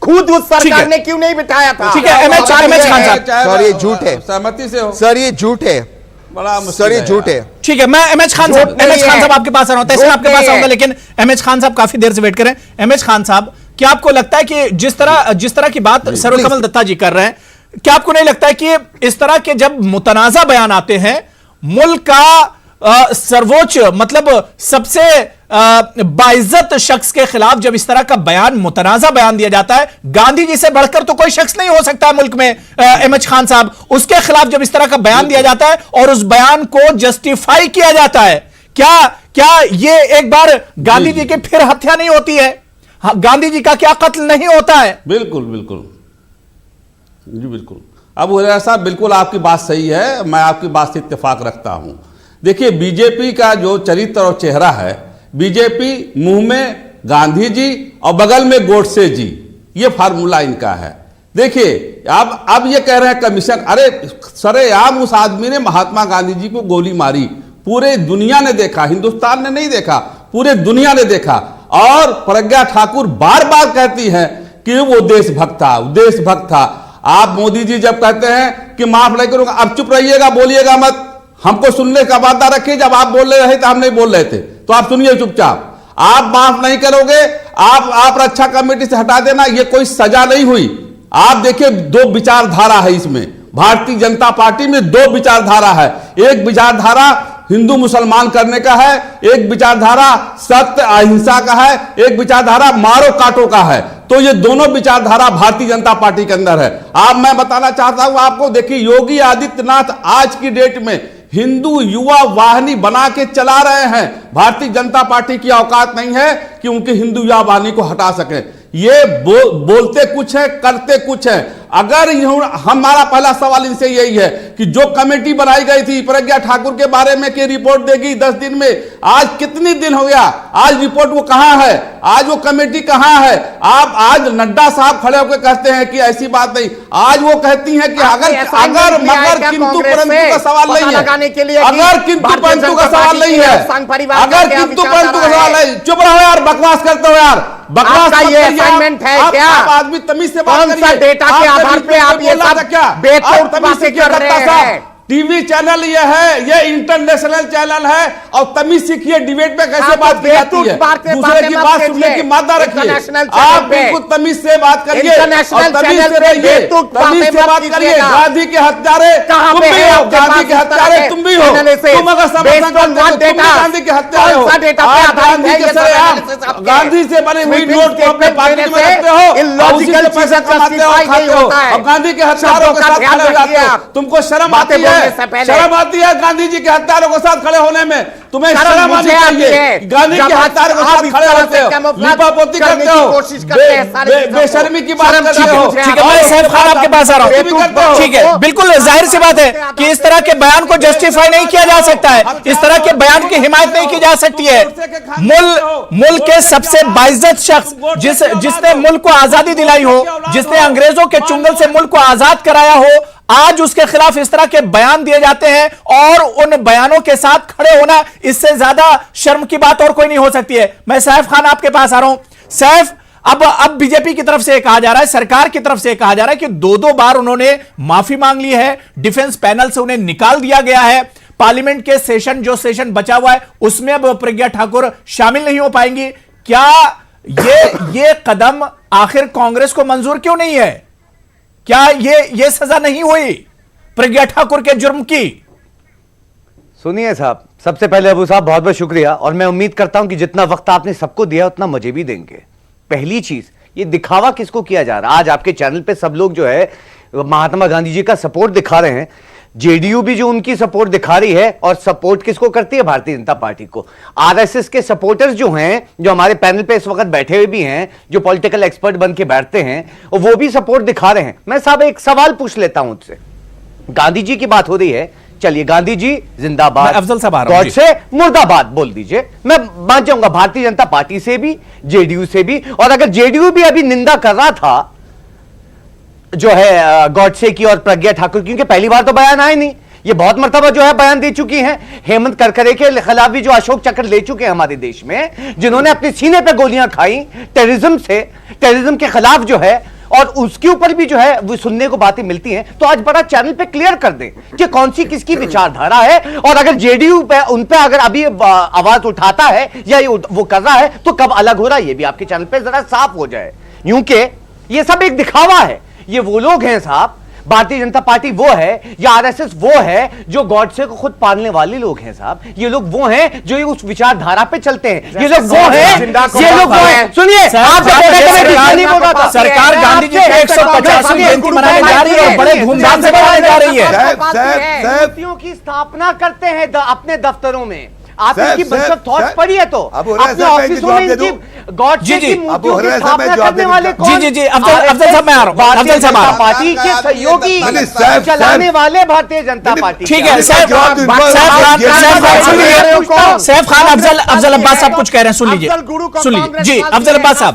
खुद उस सरकार ने क्यों नहीं बिठाया था? ठीक है, एमएच खान साहब, सर ये झूठ है, सहमति से हो, सर ये झूठ है, बड़ा सर ये झूठ है। ठीक है, मैं एमएच खान साहब आपके पास आ रहा हूं। तहसीन आपके पास आऊंगा, लेकिन एमएच खान साहब काफी देर से वेट करें। एमएच खान साहब, क्या आपको लगता है कि जिस तरह की बात सर्वकमल दत्ता जी कर रहे हैं, क्या आपको नहीं लगता है कि इस तरह के जब मुतनाजा बयान आते हैं, मुल्क का सर्वोच्च मतलब सबसे बाइज्जत शख्स के खिलाफ जब इस तरह का बयान, मुतनाजा बयान दिया जाता है, गांधी जी से बढ़कर तो कोई शख्स नहीं हो सकता है मुल्क में, एमएच खान साहब, उसके खिलाफ जब इस तरह का बयान दिया जाता है और उस बयान को जस्टिफाई किया जाता है, क्या ये एक बार गांधी जी की फिर हत्या नहीं होती है? गांधी जी का क्या कत्ल नहीं होता है? बिल्कुल बिल्कुल जी, बिल्कुल। अब हुरैरा साहब, बिल्कुल आपकी बात सही है, मैं आपकी बात से इत्तेफाक रखता हूं। देखिए, बीजेपी का जो चरित्र और चेहरा है, बीजेपी मुंह में गांधी जी और बगल में गोडसे जी, ये फार्मूला इनका है। देखिए, अब ये कह रहे हैं कमीशन, अरे सरेआम उस आदमी ने महात्मा गांधी जी को गोली मारी, पूरे दुनिया ने देखा, हिंदुस्तान ने नहीं देखा, पूरे दुनिया ने देखा। और प्रज्ञा ठाकुर बार बार कहती है कि वो देशभक्त था, देशभक्त था। आप मोदी जी जब कहते हैं कि माफ नहीं करूंगा, अब चुप रहिएगा, बोलिएगा मत, हमको सुनने का वादा रखिए, जब आप बोल रहे थे तो हम नहीं बोल रहे थे। तो आप सुनिए चुपचाप। आप माफ नहीं करोगे, आप रक्षा कमेटी से हटा देना, ये कोई सजा नहीं हुई। आप देखिए, दो विचारधारा है इसमें, भारतीय जनता पार्टी में दो विचारधारा है। एक विचारधारा हिंदू मुसलमान करने का है, एक विचारधारा सत्य अहिंसा का है, एक विचारधारा मारो काटो का है। तो ये दोनों विचारधारा भारतीय जनता पार्टी के अंदर है। आप, मैं बताना चाहता हूं आपको, देखिए योगी आदित्यनाथ आज की डेट में हिंदू युवा वाहिनी बना के चला रहे हैं। भारतीय जनता पार्टी की औकात नहीं है कि उनकी हिंदू युवा वाहिनी को हटा सके। ये बोलते कुछ है, करते कुछ है। अगर हमारा पहला सवाल इनसे यही है कि जो कमेटी बनाई गई थी प्रज्ञा ठाकुर के बारे में कि रिपोर्ट देगी 10 दिन में, आज कितने दिन हो गया, आज रिपोर्ट वो कहां है, आज वो कमेटी कहां है? आप आज नड्डा साहब खड़े होकर कहते हैं कि ऐसी बात नहीं, आज वो कहती हैं कि अगर मगर किंतु परंतु का सवाल नहीं है, अगर किंतु परंतु का सवाल नहीं है, अगर किंतु परंतु का सवाल नहीं। चुप रहो यार, बकवास करते हो यार, बकवास का ये असाइनमेंट है क्या? आप आदमी तमीज से बात करिए। कौन सा डेटा के आधार पे आप ये सब बेतुकी बातें कर रहे हैं? टीवी चैनल ये है, ये इंटरनेशनल चैनल है, और तमीज सीखिए डिबेट में कैसे बात की जाती है। दूसरे की बात सुनने की मादा रखिए। आप बिल्कुल तमीज से बात करिए और तमीज से रहिए, तमीज से बात करिए। गांधी के हत्यारे तुम भी हो, गांधी के हत्यारे तुम भी हो। तुम अगर समर्थन करते हो तुम भी गांधी के हत्यारे हो। आप गांधी के सरेआम गांधी से बनी हुई नोट को अपने पॉकेट में रखते हो, उसी से पैसा कमाते हो, खाते हो, और गांधी के हत्यारों के साथ खड़े हो जाते हो। तुमको शर्म आती है? शर्म आती है गांधी जी के हत्यारों के साथ खड़े होने में? तुम्हें शर्म आनी चाहिए। गांधी के हत्यारों के साथ खड़े होते हो, लिपापोती करते हो, बेशर्मी की बात कर रहे हो। ठीक है, मैं सैफ खान आपके पास आ रहा हूं। ठीक है, बिल्कुल जाहिर सी बात है कि इस तरह के बयान को जस्टिफाई नहीं किया जा सकता है, इस तरह के बयान की हिमायत नहीं की जा सकती है। मुल्क के सबसे बाइज्जत शख्स, जिसने मुल्क को आजादी दिलाई हो, जिसने अंग्रेजों के चुंगल से मुल्क को आजाद कराया हो, आज उसके खिलाफ इस तरह के बयान दिए जाते हैं, और उन बयानों के साथ खड़े होना, इससे ज्यादा शर्म की बात और कोई नहीं हो सकती है। मैं सैफ खान आपके पास आ रहा हूं। सैफ, अब बीजेपी की तरफ से कहा जा रहा है, सरकार की तरफ से कहा जा रहा है कि दो बार उन्होंने माफी मांग ली है, डिफेंस पैनल से उन्हें निकाल दिया गया है, पार्लियामेंट के सेशन बचा हुआ है उसमें अब प्रज्ञा ठाकुर शामिल नहीं हो पाएंगी। क्या ये कदम आखिर कांग्रेस को मंजूर क्यों नहीं है? क्या ये सजा नहीं हुई प्रज्ञा ठाकुर के जुर्म की? सुनिए साहब, सबसे पहले अबू साहब बहुत बहुत शुक्रिया, और मैं उम्मीद करता हूं कि जितना वक्त आपने सबको दिया उतना मुझे भी देंगे। पहली चीज, ये दिखावा किसको किया जा रहा है? आज आपके चैनल पे सब लोग जो है महात्मा गांधी जी का सपोर्ट दिखा रहे हैं, जेडीयू भी जो उनकी सपोर्ट दिखा रही है, और सपोर्ट किसको करती है? भारतीय जनता पार्टी को। आरएसएस के सपोर्टर्स जो हैं, जो हमारे पैनल पे इस वक्त बैठे हुए भी हैं, जो पॉलिटिकल एक्सपर्ट बन के बैठते हैं, और वो भी सपोर्ट दिखा रहे हैं। मैं साहब एक सवाल पूछ लेता हूं उससे। गांधी जी की बात हो रही है, चलिए गांधी जी जिंदाबाद, अफजल साहब गॉड से मुर्दाबाद बोल दीजिए, मैं मान जाऊंगा भारतीय जनता पार्टी से भी, जेडीयू से भी। और अगर जेडीयू भी अभी निंदा कर रहा था जो है गॉडसे की और प्रज्ञा ठाकुर, क्योंकि पहली बार तो बयान आए नहीं, ये बहुत मर्तबा जो है बयान दे चुकी हैं। हेमंत करकरे के खिलाफ भी जो अशोक चक्र ले चुके हैं हमारे देश में, जिन्होंने अपने सीने पे गोलियां खाई टेररिज्म के खिलाफ जो है, और उसके ऊपर भी जो है वो सुनने को बातें मिलती हैं। तो आज बड़ा चैनल पे क्लियर कर दें कि कौन सी किसकी विचारधारा है, और अगर जेडीयू पे उन पे अगर अभी आवाज उठाता है या वो कर रहा है तो कब अलग हो रहा है, ये भी आपके चैनल पे जरा साफ हो जाए। यूं के ये सब एक दिखावा है। ये वो लोग हैं साहब, भारतीय जनता पार्टी वो है, या आरएसएस वो है जो गॉडसे को खुद पालने वाले लोग हैं साहब। ये लोग वो हैं जो उस विचारधारा पे चलते हैं। ये लोग वो हैं, सुनिए, सरकार गांधी जी की 150वीं जयंती मनाने जा रही है और बड़े धूमधाम से मनाने जा रही है। मूर्तियों की स्थापना करते हैं अपने दफ्तरों में। आप इनकी बचत थॉट्स पढ़ी है तो अपने ऑफिसों में इनकी गॉडसे की मूर्तियों की स्थापना करने वाले कौन? जी अफजल साहब मैं आ रहा हूं। अफजल साहब पार्टी के सहयोगी चलाने वाले भारतीय जनता पार्टी। ठीक है, सैफ खान, अफजल अब्बास साहब कुछ कह रहे हैं, सुन लीजिए जी। अफजल अब्बास साहब,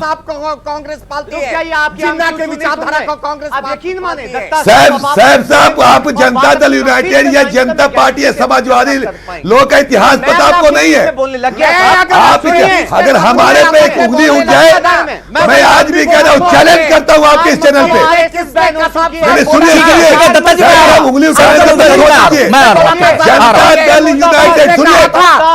कांग्रेस पालती है, जिन्ना के विचारधारा को कांग्रेस आप यकीन माने सैफ साहब, आप जनता दल यूनाइटेड या जनता पार्टी या समाजवादी लोग का इतिहास पता आपको नहीं है। बोलने लग गया आप अगर हमारे पे एक उंगली उठ जाए, मैं आज भी कह रहा हूँ, चैलेंज करता हूँ आपके इस चैनल पे। सुनिए, उंगली उठाने लीजिए। मैं आ रहा हूं। जनता दल यूनाइटेड, सुनिए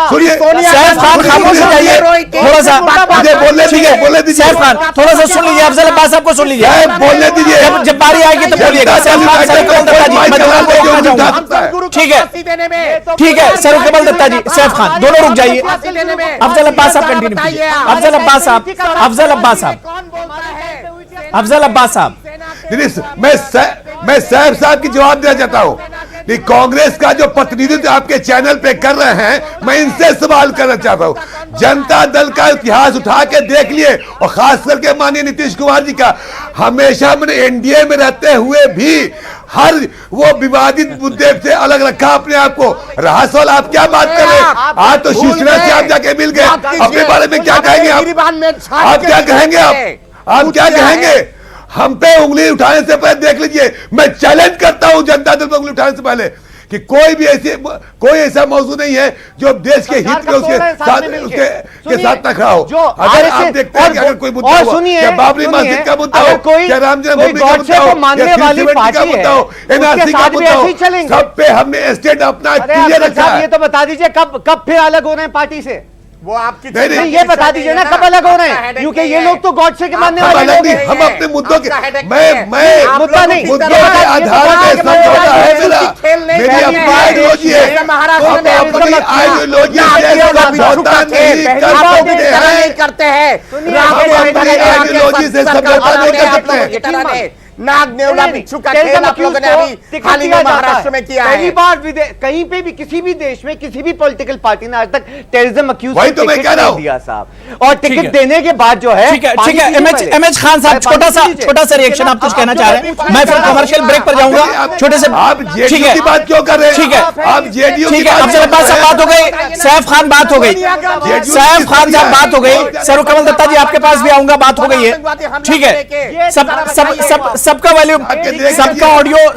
सुनिए, सैफ खान खामोश हो जाइए थोड़ा सा, मुझे बोलने दीजिए, बोलने दीजिए। सैफ खान थोड़ा सा सुन लीजिए, अफजल अब्बास साहब को सुन लीजिए, बोलने दीजिए। जब बारी आएगी तो बोलिएगा। सैफ खान, सर कमल दत्ता जी, मैं दोनों को रोकना चाहूंगा। ठीक है ठीक है, सर कमल दत्ता जी, सैफ खान, दोनों रुक जाइए। अफजल अब्बास साहब कंटिन्यू कीजिए। अफजल अब्बास साहब, अफजल अब्बास साहब, अफजल अब्बास साहब, मैं सैफ साहब की जवाब देना चाहता हूं कि कांग्रेस का जो प्रतिनिधित्व आपके चैनल पे कर रहे हैं, मैं इनसे सवाल करना चाहता हूं। जनता दल का इतिहास उठा के देख लिए, और खास करके माननीय नीतीश कुमार जी का, हमेशा मैंने एनडीए में रहते हुए भी हर वो विवादित मुद्दे से अलग रखा अपने आप को। रहा सवाल आप क्या बात कर रहे हैं? आज तो शिवसेना से आप जाके मिल गए, अपने बारे में क्या कहेंगे आप क्या कहेंगे? आप क्या कहेंगे? हम पे उंगली उठाने से पहले देख लीजिए, मैं चैलेंज करता हूं जनता दल पे उंगली उठाने से पहले कि कोई ऐसा मौजूद नहीं है जो देश के हित में उसके साथ न खड़ा हो। अगर आप देखते हैं कि अगर कोई मुद्दा हुआ, क्या बाबरी मस्जिद का मुद्दा हो, क्या राम जन्मभूमि का मुद्दा हो, या सिलसिलेवाली का मुद्दा हो, एनआरसी का मुद्दा हो, सब पे हमने स्टैंड अपना क्लियर रखा है। ये तो बता दीजिए कब फिर अलग हो रहे हैं पार्टी से? वो आपकी नहीं, ये बता दीजिए ना कब अलग हो रहे हैं, क्योंकि ये लोग तो गॉडसे के मानने वाले लोग हैं। हम अपने मुद्दों के मुद्दा नहीं, मुद्दों के आधार पे समझौता है मेरा, मेरी अपनी आइडियोलॉजी है, महाराष्ट्र में अपनी आइडियोलॉजी समझौता नहीं करते हैं, आइडियोलॉजी से समझौता नहीं कर सकते। नाग नेवला बिच्छू का खेल आप लोगों ने अभी हाल ही में महाराष्ट्र में किया है। कई बार कहीं पे भी किसी भी देश में किसी भी पॉलिटिकल पार्टी ने आज तक टेररिज्म अक्यूज वही तो मैं कह रहा हूं दिया साहब, और टिकट देने के बाद जो है। ठीक है, एमएच खान साहब, छोटा सा रिएक्शन आप कुछ कहना चाह रहे हैं? मैं फिर कमर्शियल ब्रेक पर जाऊंगा, छोटे से। आप जेडीयू की बात क्यों कर रहे हैं? ठीक है, आप जेडीयू की ठीक है, अफजल अब्बास साहब बात हो गई, सैफ खान बात हो गई, सैफ खान साहब बात हो गई, सर कमल दत्ता जी आपके पास भी आऊंगा, बात हो गई है। ठीक है, सबका वॉल्यूम,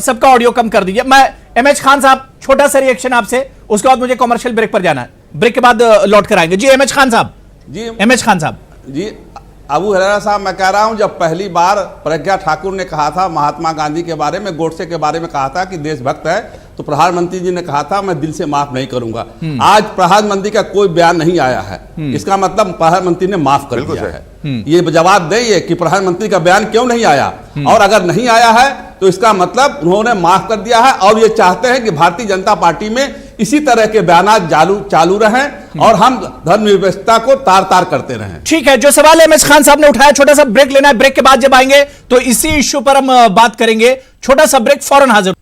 सबका ऑडियो कम कर दीजिए। मैं एमएच खान साहब, छोटा सा रिएक्शन आपसे, उसके बाद मुझे कमर्शियल ब्रेक पर जाना है, ब्रेक के बाद लौट कर आएंगे। जी एमएच खान साहब, जी एमएच खान साहब जी, अबू हुरैरा साहब, मैं कह रहा हूं, जब पहली बार प्रज्ञा ठाकुर ने कहा था महात्मा गांधी के बारे में, गोडसे के बारे में कहा था कि देशभक्त है, तो प्रधानमंत्री जी ने कहा था मैं दिल से माफ नहीं करूंगा। आज प्रधानमंत्री का कोई बयान नहीं आया है, इसका मतलब प्रधानमंत्री ने माफ कर दिया है। ये जवाब देइए कि प्रधानमंत्री का बयान क्यों नहीं आया, और अगर नहीं आया है तो इसका मतलब उन्होंने माफ कर दिया है, और ये चाहते हैं कि भारतीय जनता पार्टी में इसी तरह के बयान चालू रहें और हम धर्मनिरपेक्षता को तार तार करते रहें। ठीक है, जो सवाल एमएच खान साहब ने उठाया, छोटा सा ब्रेक लेना है, ब्रेक के बाद जब आएंगे तो इसी इश्यू पर हम बात करेंगे। छोटा सा ब्रेक, फौरन हाजिर।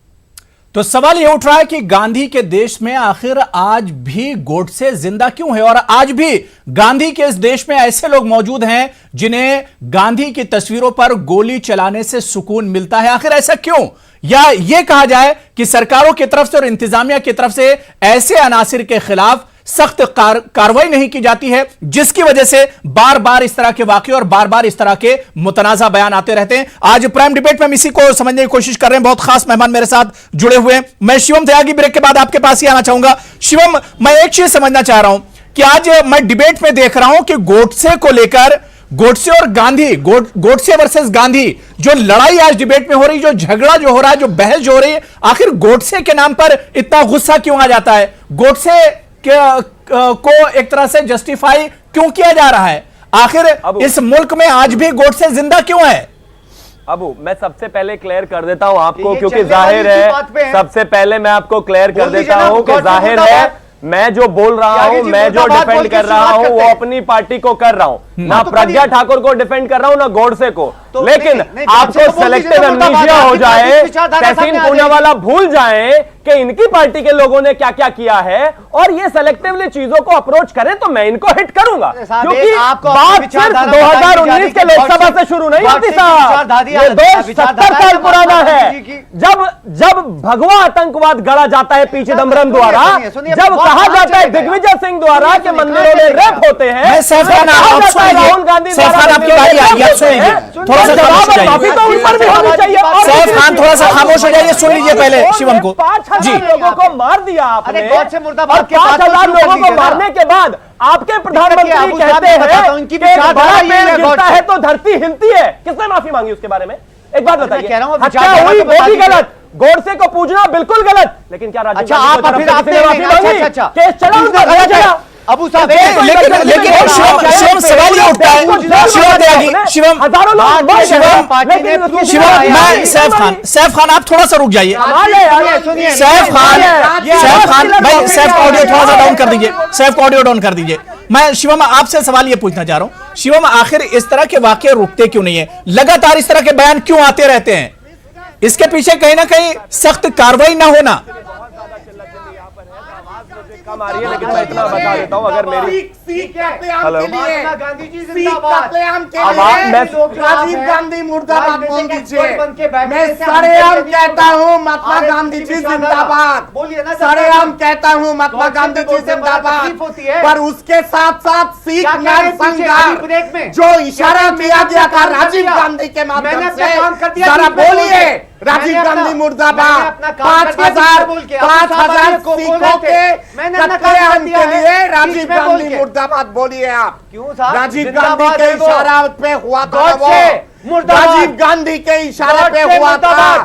तो सवाल यह उठ रहा है कि गांधी के देश में आखिर आज भी गोडसे जिंदा क्यों है, और आज भी गांधी के इस देश में ऐसे लोग मौजूद हैं जिन्हें गांधी की तस्वीरों पर गोली चलाने से सुकून मिलता है। आखिर ऐसा क्यों? या यह कहा जाए कि सरकारों की तरफ से और इंतजामिया की तरफ से ऐसे अनासिर के खिलाफ सख्त कार्रवाई नहीं की जाती है, जिसकी वजह से बार बार इस तरह के वाकये और बार बार इस तरह के मुतनाजा बयान आते रहते हैं। आज प्राइम डिबेट में हम इसी को समझने की कोशिश कर रहे हैं। बहुत खास मेहमान मेरे साथ जुड़े हुए हैं। मैं शिवम त्यागी, ब्रेक के बाद आपके पास ही आना चाहूंगा। शिवम, मैं एक चीज समझना चाह रहा हूं कि आज मैं डिबेट में देख रहा हूं कि गोडसे को लेकर, गोडसे और गांधी, गोडसे वर्सेस गांधी, जो लड़ाई आज डिबेट में हो रही, जो झगड़ा जो हो रहा है, जो बहस जो हो रही है, आखिर गोडसे के नाम पर इतना गुस्सा क्यों आ जाता है? गोडसे को एक तरह से जस्टिफाई क्यों किया जा रहा है? आखिर इस मुल्क में आज भी गोडसे जिंदा क्यों है? अबू, मैं सबसे पहले क्लियर कर देता हूं आपको, क्योंकि जाहिर है, सबसे पहले मैं आपको क्लियर कर देता हूं कि जाहिर है मैं जो बोल रहा हूं, मैं जो डिफेंड कर रहा हूं, वो अपनी पार्टी को कर रहा हूं, ना प्रज्ञा ठाकुर को डिफेंड कर रहा हूं, ना गोडसे को। लेकिन आपको सेलेक्टिव एमनीशिया हो जाए, तहसीन पूनावाला भूल जाए कि इनकी पार्टी के लोगों ने क्या क्या किया है, और ये सेलेक्टिवली चीजों को अप्रोच करें तो मैं इनको हिट करूंगा, क्योंकि बात सिर्फ 2019 के लोकसभा से शुरू नहीं होती साहब, ये दोष 70 साल पुराना है। जब भगवा आतंकवाद गढ़ा जाता है पी चिदम्बरम द्वारा, जब कहा जाता है दिग्विजय सिंह द्वारा के मंदिरों में रेप होते हैं, राहुल गांधी थोड़ा सा खामोश हो जाइए, सुन लीजिए पहले शिवम को। 5,000 लोगों को मार दिया आपने, और 5,000 लोगों को मारने के बाद आपके प्रधानमंत्री कहते हैं कि बड़ा पेड़ गिरता है तो धरती हिलती है। किसने माफी मांगी उसके बारे में? एक बात बताइए, हत्या हुई वो भी गलत, गोडसे को पूजना बिल्कुल गलत, लेकिन क्या राजीव अच्छा, गांधी आप को फिर तरफ से किसी ने आपने माफी मांगी? अच्छा, केस चला उनका, दूसरा- चला। अबू साहब लेकिन शिवम सवाल ये उठता है, शिवम त्यागी, शिवम हजारों लोग मर गए, लेकिन उसकी शिवम, माफी मैं नहीं सैफ खान आप थोड़ा सा रुक जाइए। सुनिए सैफ खान भाई, सैफ का ऑडियो थोड़ा सा डाउन कर दीजिए, सैफ का ऑडियो डाउन कर दीजिए। मैं शिवम आपसे सवाल ये पूछना चाह रहा हूं, शिवम आखिर इस तरह के वाकये रुकते क्यों नहीं है? लगातार इस तरह के बयान क्यों आते रहते हैं? इसके पीछे कहीं ना कहीं सख्त कार्रवाई ना होना। कम आ रही है, लेकिन मैं इतना बता देता हूं, अगर मेरी हेलो राजीव गांधी मुर्दाबाद बोल दीजिए। मैं सरेआम कहता हूँ महात्मा गांधी जी जिंदाबाद, सरेआम कहता हूँ महात्मा गांधी जी जिंदाबाद, पर उसके साथ साथ सिख नरसंघ जो इशारा किया गया था राजीव गांधी के माध्यम से, जरा बोलिए राजीव गांधी मुर्दाबाद। 5,000 सिखों के कत्लेआम के लिए राजीव गांधी मुर्दाबाद बोलिए आप। क्यों साहब? राजीव गांधी के इशारा पे हुआ था वो, राजीव गांधी के इशारे पे हुआ था।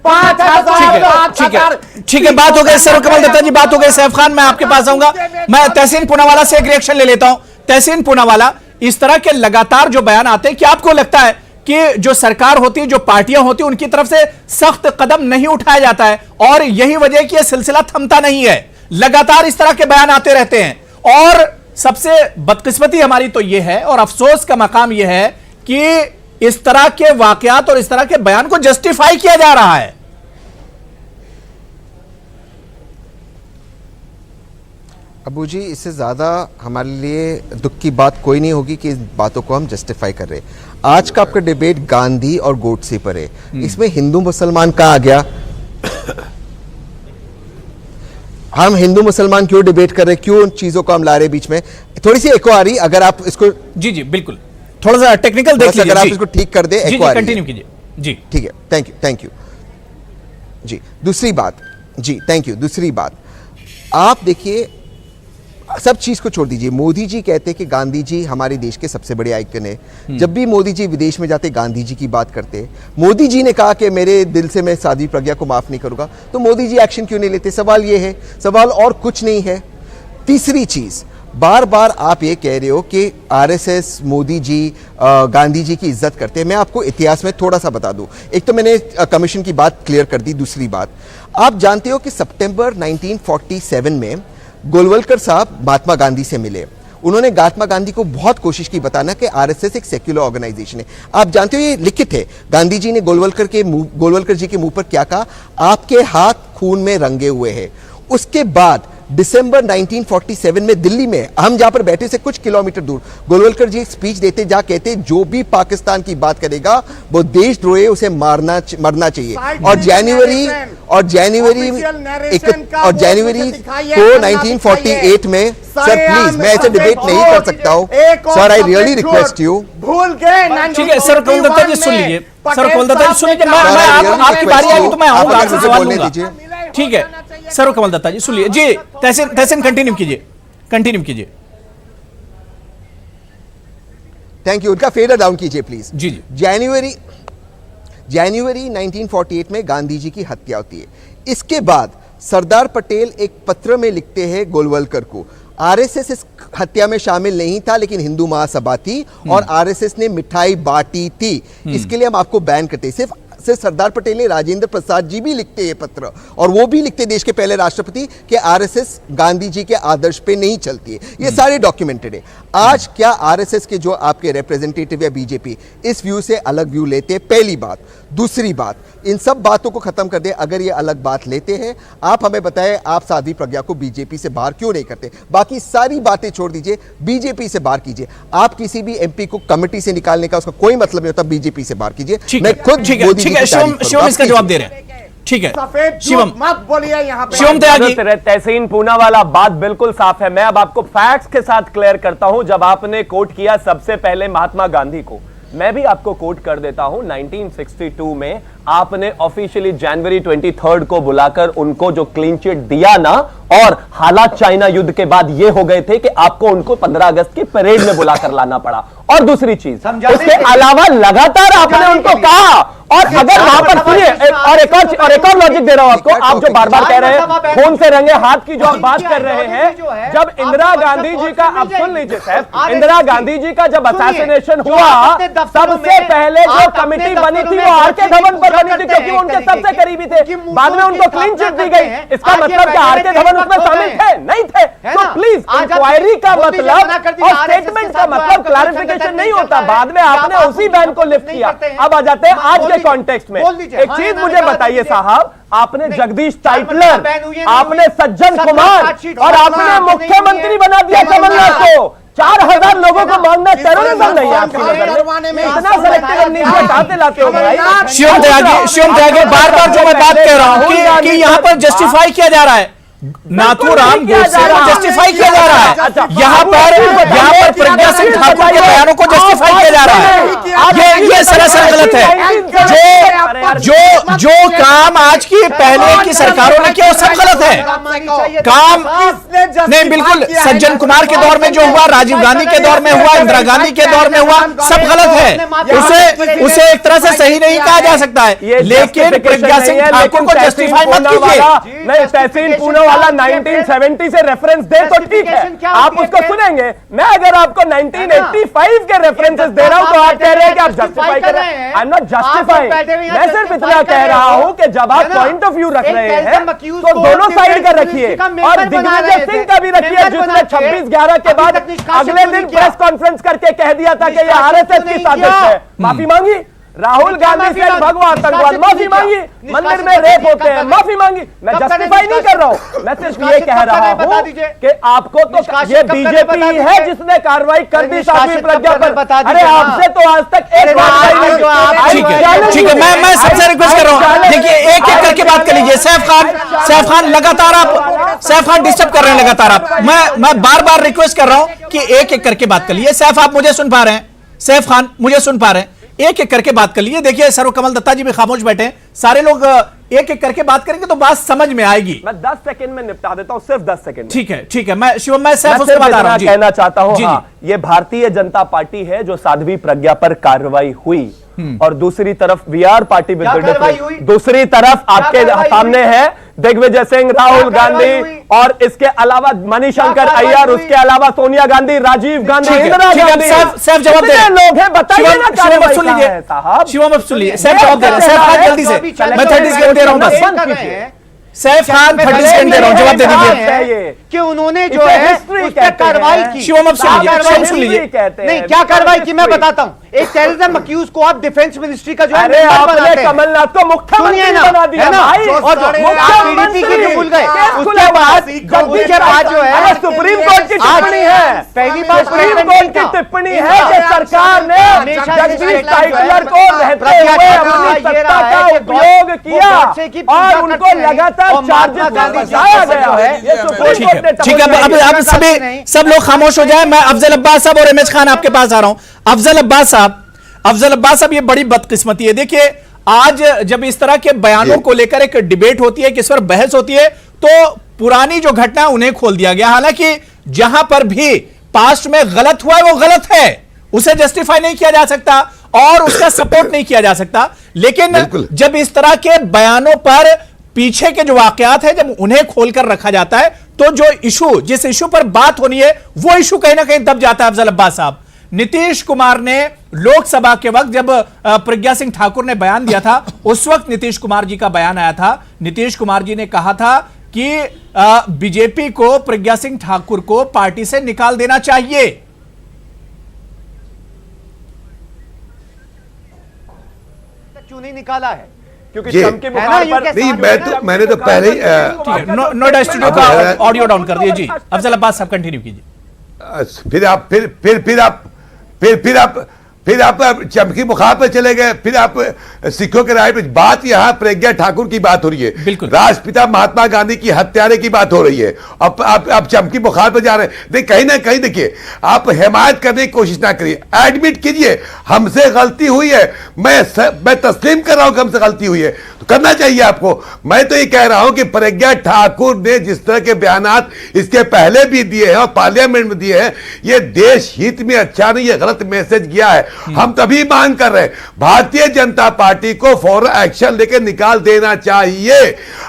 5,000 ठीक है, बात हो गई सर्वकमल दत्ता जी, बात हो गई। सैफ खान, मैं आपके पास आऊंगा। मैं तहसीन पूनावाला से एक रिएक्शन ले लेता हूं। तहसीन पूनावाला, इस तरह के लगातार जो बयान आते हैं, क्या आपको लगता है कि जो सरकार होती है, जो पार्टियां होती है, उनकी तरफ से सख्त कदम नहीं उठाया जाता है और यही वजह है कि यह सिलसिला थमता नहीं है? लगातार इस तरह के बयान आते रहते हैं और सबसे बदकिस्मती हमारी तो यह है और अफसोस का मकाम यह है कि इस तरह के वाकयात और इस तरह के बयान को जस्टिफाई किया जा रहा है। अबू जी, इससे ज़्यादा हमारे लिए दुख की बात कोई नहीं होगी कि इस बातों को हम जस्टिफाई कर रहे हैं। आज का आपका डिबेट गांधी और गोडसे पर है, इसमें हिंदू मुसलमान कहाँ आ गया? हम हिंदू मुसलमान क्यों डिबेट कर रहे हैं? क्यों उन चीज़ों को हम ला रहे हैं बीच में? थोड़ी सी एको आ रही, अगर आप इसको जी जी बिल्कुल थोड़ा सा टेक्निकल देख लीजिए, अगर आप इसको ठीक कर दे, एको आ रही है। कंटिन्यू कीजिए जी। ठीक है, थैंक यू जी। दूसरी बात जी, थैंक यू। दूसरी बात, आप देखिए, सब चीज को छोड़ दीजिए। मोदी जी कहते हैं कि गांधी जी हमारे देश के सबसे बड़े आइकन है। जब भी मोदी जी विदेश में जाते गांधी जी की बात करते। मोदी जी ने कहा कि मेरे दिल से मैं साध्वी प्रज्ञा को माफ नहीं करूंगा, तो मोदी जी एक्शन क्यों नहीं लेते? सवाल ये है, सवाल और कुछ नहीं है। तीसरी चीज, बार बार आप ये कह रहे हो कि आरएसएस मोदी जी गांधी जी की इज्जत करते हैं। मैं आपको इतिहास में थोड़ा सा बता दूं। एक तो मैंने कमीशन की बात क्लियर कर दी। दूसरी बात, आप जानते हो कि सितंबर 1947 में गोलवलकर साहब महात्मा गांधी से मिले। उन्होंने महात्मा गांधी को बहुत कोशिश की बताना कि आरएसएस एक सेक्युलर ऑर्गेनाइजेशन है। आप जानते हो ये लिखित है, गांधी जी ने गोलवलकर जी के मुंह पर क्या कहा? आपके हाथ खून में रंगे हुए हैं। उसके बाद दिसंबर 1947 में दिल्ली में, हम जहां पर बैठे से कुछ किलोमीटर दूर, गोलवलकर जी एक स्पीच देते जहां कहते जो भी पाकिस्तान की बात करेगा वो देशद्रोही है, उसे मरना चाहिए। और जनवरी को 1948 में, सर प्लीज, मैं ऐसे डिबेट नहीं कर सकता हूँ sir, I really request you. भूल गए। ठीक है सर, कोलकाता जी सुन लीजिए, सर कोलकाता जी सुन लीजिए, मैं आपकी बारी आएगी तो मैं आऊंगा, आपसे सवाल लूंगा। ठीक है सर कमल दत्ता जी सुन लीजिए जी। तहसीन कंटिन्यू कीजिए। Thank you. उनका फेडर डाउन कीजिए प्लीज। जी। जनवरी 1948 में गांधी जी की हत्या होती है। इसके बाद सरदार पटेल एक पत्र में लिखते हैं गोलवलकर को। आरएसएस इस हत्या में शामिल नहीं था, लेकिन हिंदू महासभा थी और आरएसएस ने मिठाई बांटी थी, इसके लिए हम आपको बैन करते। सिर्फ सरदार पटेल ने, राजेंद्र प्रसाद जी भी लिखते हैं पत्र, और वो भी लिखते देश के पहले राष्ट्रपति कि आरएसएस गांधी जी के आदर्श पे नहीं चलती है। ये सारे डॉक्यूमेंटेड है। आज क्या आरएसएस के जो आपके रिप्रेजेंटेटिव या बीजेपी इस व्यू से अलग व्यू लेते हैं? पहली बात। दूसरी बात, इन सब बातों को खत्म कर दे। अगर ये अलग बात लेते हैं, आप हमें बताएं, आप साध्वी प्रज्ञा को बीजेपी से बाहर क्यों नहीं करते? बाकी सारी बातें छोड़ दीजिए, बीजेपी से बाहर कीजिए। आप किसी भी एमपी को कमेटी से निकालने का उसका कोई मतलब नहीं होता, बीजेपी से बाहर कीजिए। मैं खुद शिवम इसका जवाब दे रहे हैं। ठीक है शिवम, मत बोलिए यहाँ पे। शिवम त्यागी, तहसीन पूनावाला, बात बिल्कुल साफ है। मैं अब आपको फैक्ट्स के साथ क्लियर करता हूं। जब आपने कोट किया सबसे पहले महात्मा गांधी को, मैं भी आपको कोट कर देता हूं। 1962 में आपने ऑफिशियली जनवरी 23 को बुलाकर उनको जो क्लीन चिट दिया ना, और हालात चाइना युद्ध के बाद ये हो गए थे कि आपको उनको 15 अगस्त की परेड में बुलाकर लाना पड़ा। और दूसरी चीज, उसके अलावा लगातार आपने उनको कहा, और अगर वहां पर सुनिए, और एक और लॉजिक दे रहा हूं आपको, आप जो बार बार कह रहे हैं खून से रंगे हाथ की जो आप बात कर रहे हैं, जब इंदिरा गांधी जी का, आप सुन लीजिए साहब, इंदिरा गांधी जी का जब असैसिनेशन हुआ, सबसे पहले जो कमेटी बनी थी वो आरके धवन पर बनी थी, क्योंकि वो उनके सबसे करीबी थे। बाद में उनको क्लीन चिट दी गई। इसका मतलब क्या आरके धवन उसमें शामिल थे? नहीं थे। तो प्लीज इंक्वायरी का मतलब और स्टेटमेंट का मतलब क्लैरिफिकेशन नहीं होता। बाद में आपने उसी बैन को लिफ्ट किया। अब आ जाते हैं आज के कॉन्टेक्स्ट में। एक चीज मुझे बताइए साहब, आपने जगदीश टाइटलर, आपने सज्जन कुमार और आपने मुख्यमंत्री बना दिया कमलनाथ को। 4000 लोगों को मारना टेररिज्म नहीं है आपकी नजर में? इतना सेलेक्टिव एमनेस्टी कहां लाते हो भाई? शिवम त्यागी, बार बार जो मैं बात कह रहा हूं कि यहां पर जस्टिफाई किया जा रहा है, नाथूराम गोडसे को जस्टिफाई किया जा रहा है, यहां पर प्रज्ञा सिंह ठाकुर के बयानों को जस्टिफाई किया जा रहा है। ये सरासर गलत है। जो काम आज की पहले की सरकारों ने किया वो सब गलत है। काम नहीं, बिल्कुल सज्जन कुमार के दौर में जो हुआ, राजीव गांधी के दौर में हुआ, इंदिरा गांधी के दौर में हुआ, सब गलत है। उसे एक तरह से सही नहीं कहा जा सकता है, लेकिन प्रज्ञा सिंह ठाकुर को जस्टिफाई मत कीजिए। नहीं, तहसीन पूना वाला 1970 से रेफरेंस दे तो ठीक है, आप उसको सुनेंगे। मैं अगर आपको 1985 के रेफरेंसेस दे रहा हूं तो आप कह रहे हैं कि आप जस्टिफाई कर रहे हैं। आई एम नॉट जस्टिफाई, मैं सिर्फ इतना कह रहा हूं कि जब आप पॉइंट ऑफ व्यू रख रहे हैं तो दोनों साइड का रखिए, और दिग्विजय सिंह का भी रखिए, जिसने 26/11 के बाद अगले दिन प्रेस कॉन्फ्रेंस करके कह दिया था कि यह आरएसएस की साजिश है, माफी मांगी। राहुल गांधी से भगवा आतंकवाद, माफी मांगी। मंदिर में रेप होते हैं, माफी मांगी। मैं जस्टिफाई नहीं कर रहा हूं, मैं सिर्फ ये कह रहा हूं कि आपको तो ये बीजेपी है जिसने कार्रवाई कर दी साध्वी प्रज्ञा पर। अरे आपसे तो आज तक एक कार्रवाई नहीं। ठीक है, मैं सबसे रिक्वेस्ट कर रहा हूं, देखिए एक एक करके बात कर लीजिए। सैफ खान लगातार आप डिस्टर्ब कर रहे हैं लगातार आप। मैं बार बार रिक्वेस्ट कर रहा हूं कि एक एक करके बात कर लीजिए। सैफ, आप मुझे सुन पा रहे हैं? सैफ खान मुझे सुन पा रहे हैं? एक एक करके बात कर लीजिए। देखिए सर्वकमल दत्ता जी भी खामोश बैठे हैं, सारे लोग एक एक करके बात करेंगे तो बात समझ में आएगी। मैं 10 सेकंड में निपटा देता हूं, सिर्फ 10 सेकंड। ठीक है, मैं शिवम, मैं सैफ से बता रहा हूं, कहना चाहता हूं, हाँ, ये भारतीय जनता पार्टी है जो साध्वी प्रज्ञा पर कार्रवाई हुई, और दूसरी तरफ वीआर पार्टी विद दूसरी तरफ आपके सामने है दिग्विजय सिंह, राहुल गांधी, और इसके अलावा मणिशंकर अय्यर, उसके अलावा सोनिया गांधी, राजीव गांधी, इंदिरा गांधी। सैफ जवाब दे रहे हैं, लोग हैं, बताइए ना। शिवम सुन लीजिए साहब, शिवम अब सुन लीजिए, सैफ जवाब दे रहे हैं। सैफ खान जल्दी से, मैं 30 सेकंड दे रहा हूं बस। सैफ खान 30 सेकंड दे रहा हूं, जवाब दे दीजिए कि उन्होंने जो है उस पर कार्रवाई की। शिवम अब सुन लीजिए, नहीं, क्या कार्रवाई की मैं बताता हूं। एक टेररिज्म अक्यूज को आप डिफेंस मिनिस्ट्री का जो है कमलनाथ को मुख्यमंत्री बना दिया भाई, और पीडीपी के जो भूल गए, उसके बाद जो है सुप्रीम कोर्ट की टिप्पणी है, पहली बार सुप्रीम कोर्ट की टिप्पणी है कि सरकार ने जगदीश टाइटलर को रहते हुए अपनी सत्ता का उपयोग किया और उनको लगातार चार्जेस लगाया गया है। ठीक है, अब सब लोग खामोश हो जाए। मैं अफजल अब्बास साहब और एमएच खान आपके पास आ रहा हूं। अफजल अब्बास साहब, ये बड़ी बदकिस्मती है। देखिए आज जब इस तरह के बयानों को लेकर एक डिबेट होती है, किस पर बहस होती है, तो पुरानी जो घटना उन्हें खोल दिया गया। हालांकि जहां पर भी पास्ट में गलत हुआ है वो गलत है, उसे जस्टिफाई नहीं किया जा सकता और उसका सपोर्ट नहीं किया जा सकता। लेकिन जब इस तरह के बयानों पर पीछे के जो वाकयात है, जब उन्हें खोलकर रखा जाता है, तो जो इशू, जिस इशू पर बात होनी है, वो इशू कहीं ना कहीं दब जाता है। अफजल अब्बास साहब, नीतीश कुमार ने लोकसभा के वक्त जब प्रज्ञा सिंह ठाकुर ने बयान दिया था, उस वक्त नीतीश कुमार जी का बयान आया था। नीतीश कुमार जी ने कहा था कि बीजेपी को प्रज्ञा सिंह ठाकुर को पार्टी से निकाल देना चाहिए। क्यों नहीं निकाला है? क्योंकि चमकी बुखार पर नहीं, मैंने तो पहले ही नोएडा स्टूडियो का ऑडियो डाउन कर दिए जी। अफजल अब्बास साहब कंटिन्यू कीजिए। फिर आप फिर आप चमकी बुखार पर चले गए, फिर आप सिखों के राय पे। बात यहां प्रज्ञा ठाकुर की बात हो रही है, बिल्कुल राष्ट्रपिता महात्मा गांधी की हत्यारे की बात हो रही है। अब आप चमकी बुखार पर जा रहे हैं। देखिए कहीं ना कहीं देखिए आप हिमायत करने की कोशिश ना करिए, एडमिट कीजिए हमसे गलती हुई है। मैं तस्लीम कर रहा हूं कि हमसे गलती हुई है, तो करना चाहिए आपको। मैं तो ये कह रहा हूं कि प्रज्ञा ठाकुर ने जिस तरह के बयानात इसके पहले भी दिए हैं और पार्लियामेंट में दिए हैं, ये देश हित में अच्छा नहीं, ये गलत मैसेज गया है। हम तभी मांग कर रहे हैं भारतीय जनता पार्टी को फौरन एक्शन लेकर निकाल देना चाहिए।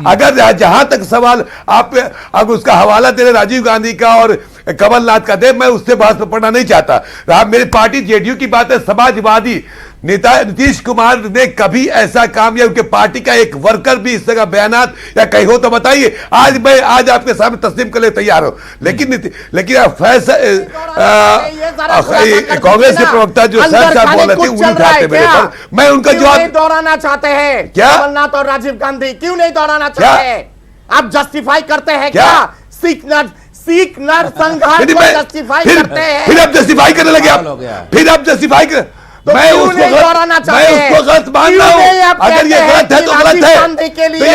अगर जहां तक सवाल आप अब उसका हवाला दे रहे राजीव गांधी का और कमलनाथ का दे, मैं उससे बहस में पढ़ना नहीं चाहता। मेरी पार्टी जेडीयू की बात है, समाजवादी नेता नीतीश कुमार ने कभी ऐसा काम या उनके पार्टी का एक वर्कर भी इस तरह बयानात या कहीं हो तो बताइए। आज आपके सामने तस्लीम करने तैयार हो, लेकिन कांग्रेस के प्रवक्ता जो सर साहब बोल रहे थे उन्हें उठाते मेरे पर, मैं उनका जवाब दोहराना चाहते हैं क्या? कमलनाथ और राजीव गांधी क्यों नहीं दोहराना चाहते हैं? आप जस्टिफाई करते हैं क्या? सीख नर संघर्ष को जस्टिफाई करते हैं, फिर आप जस्टिफाई करने लगे, फिर आप जस्टिफाई कर। तो मैं उसको गलत मान रहा हूं। अगर ये गलत है तो गलत है। के लिए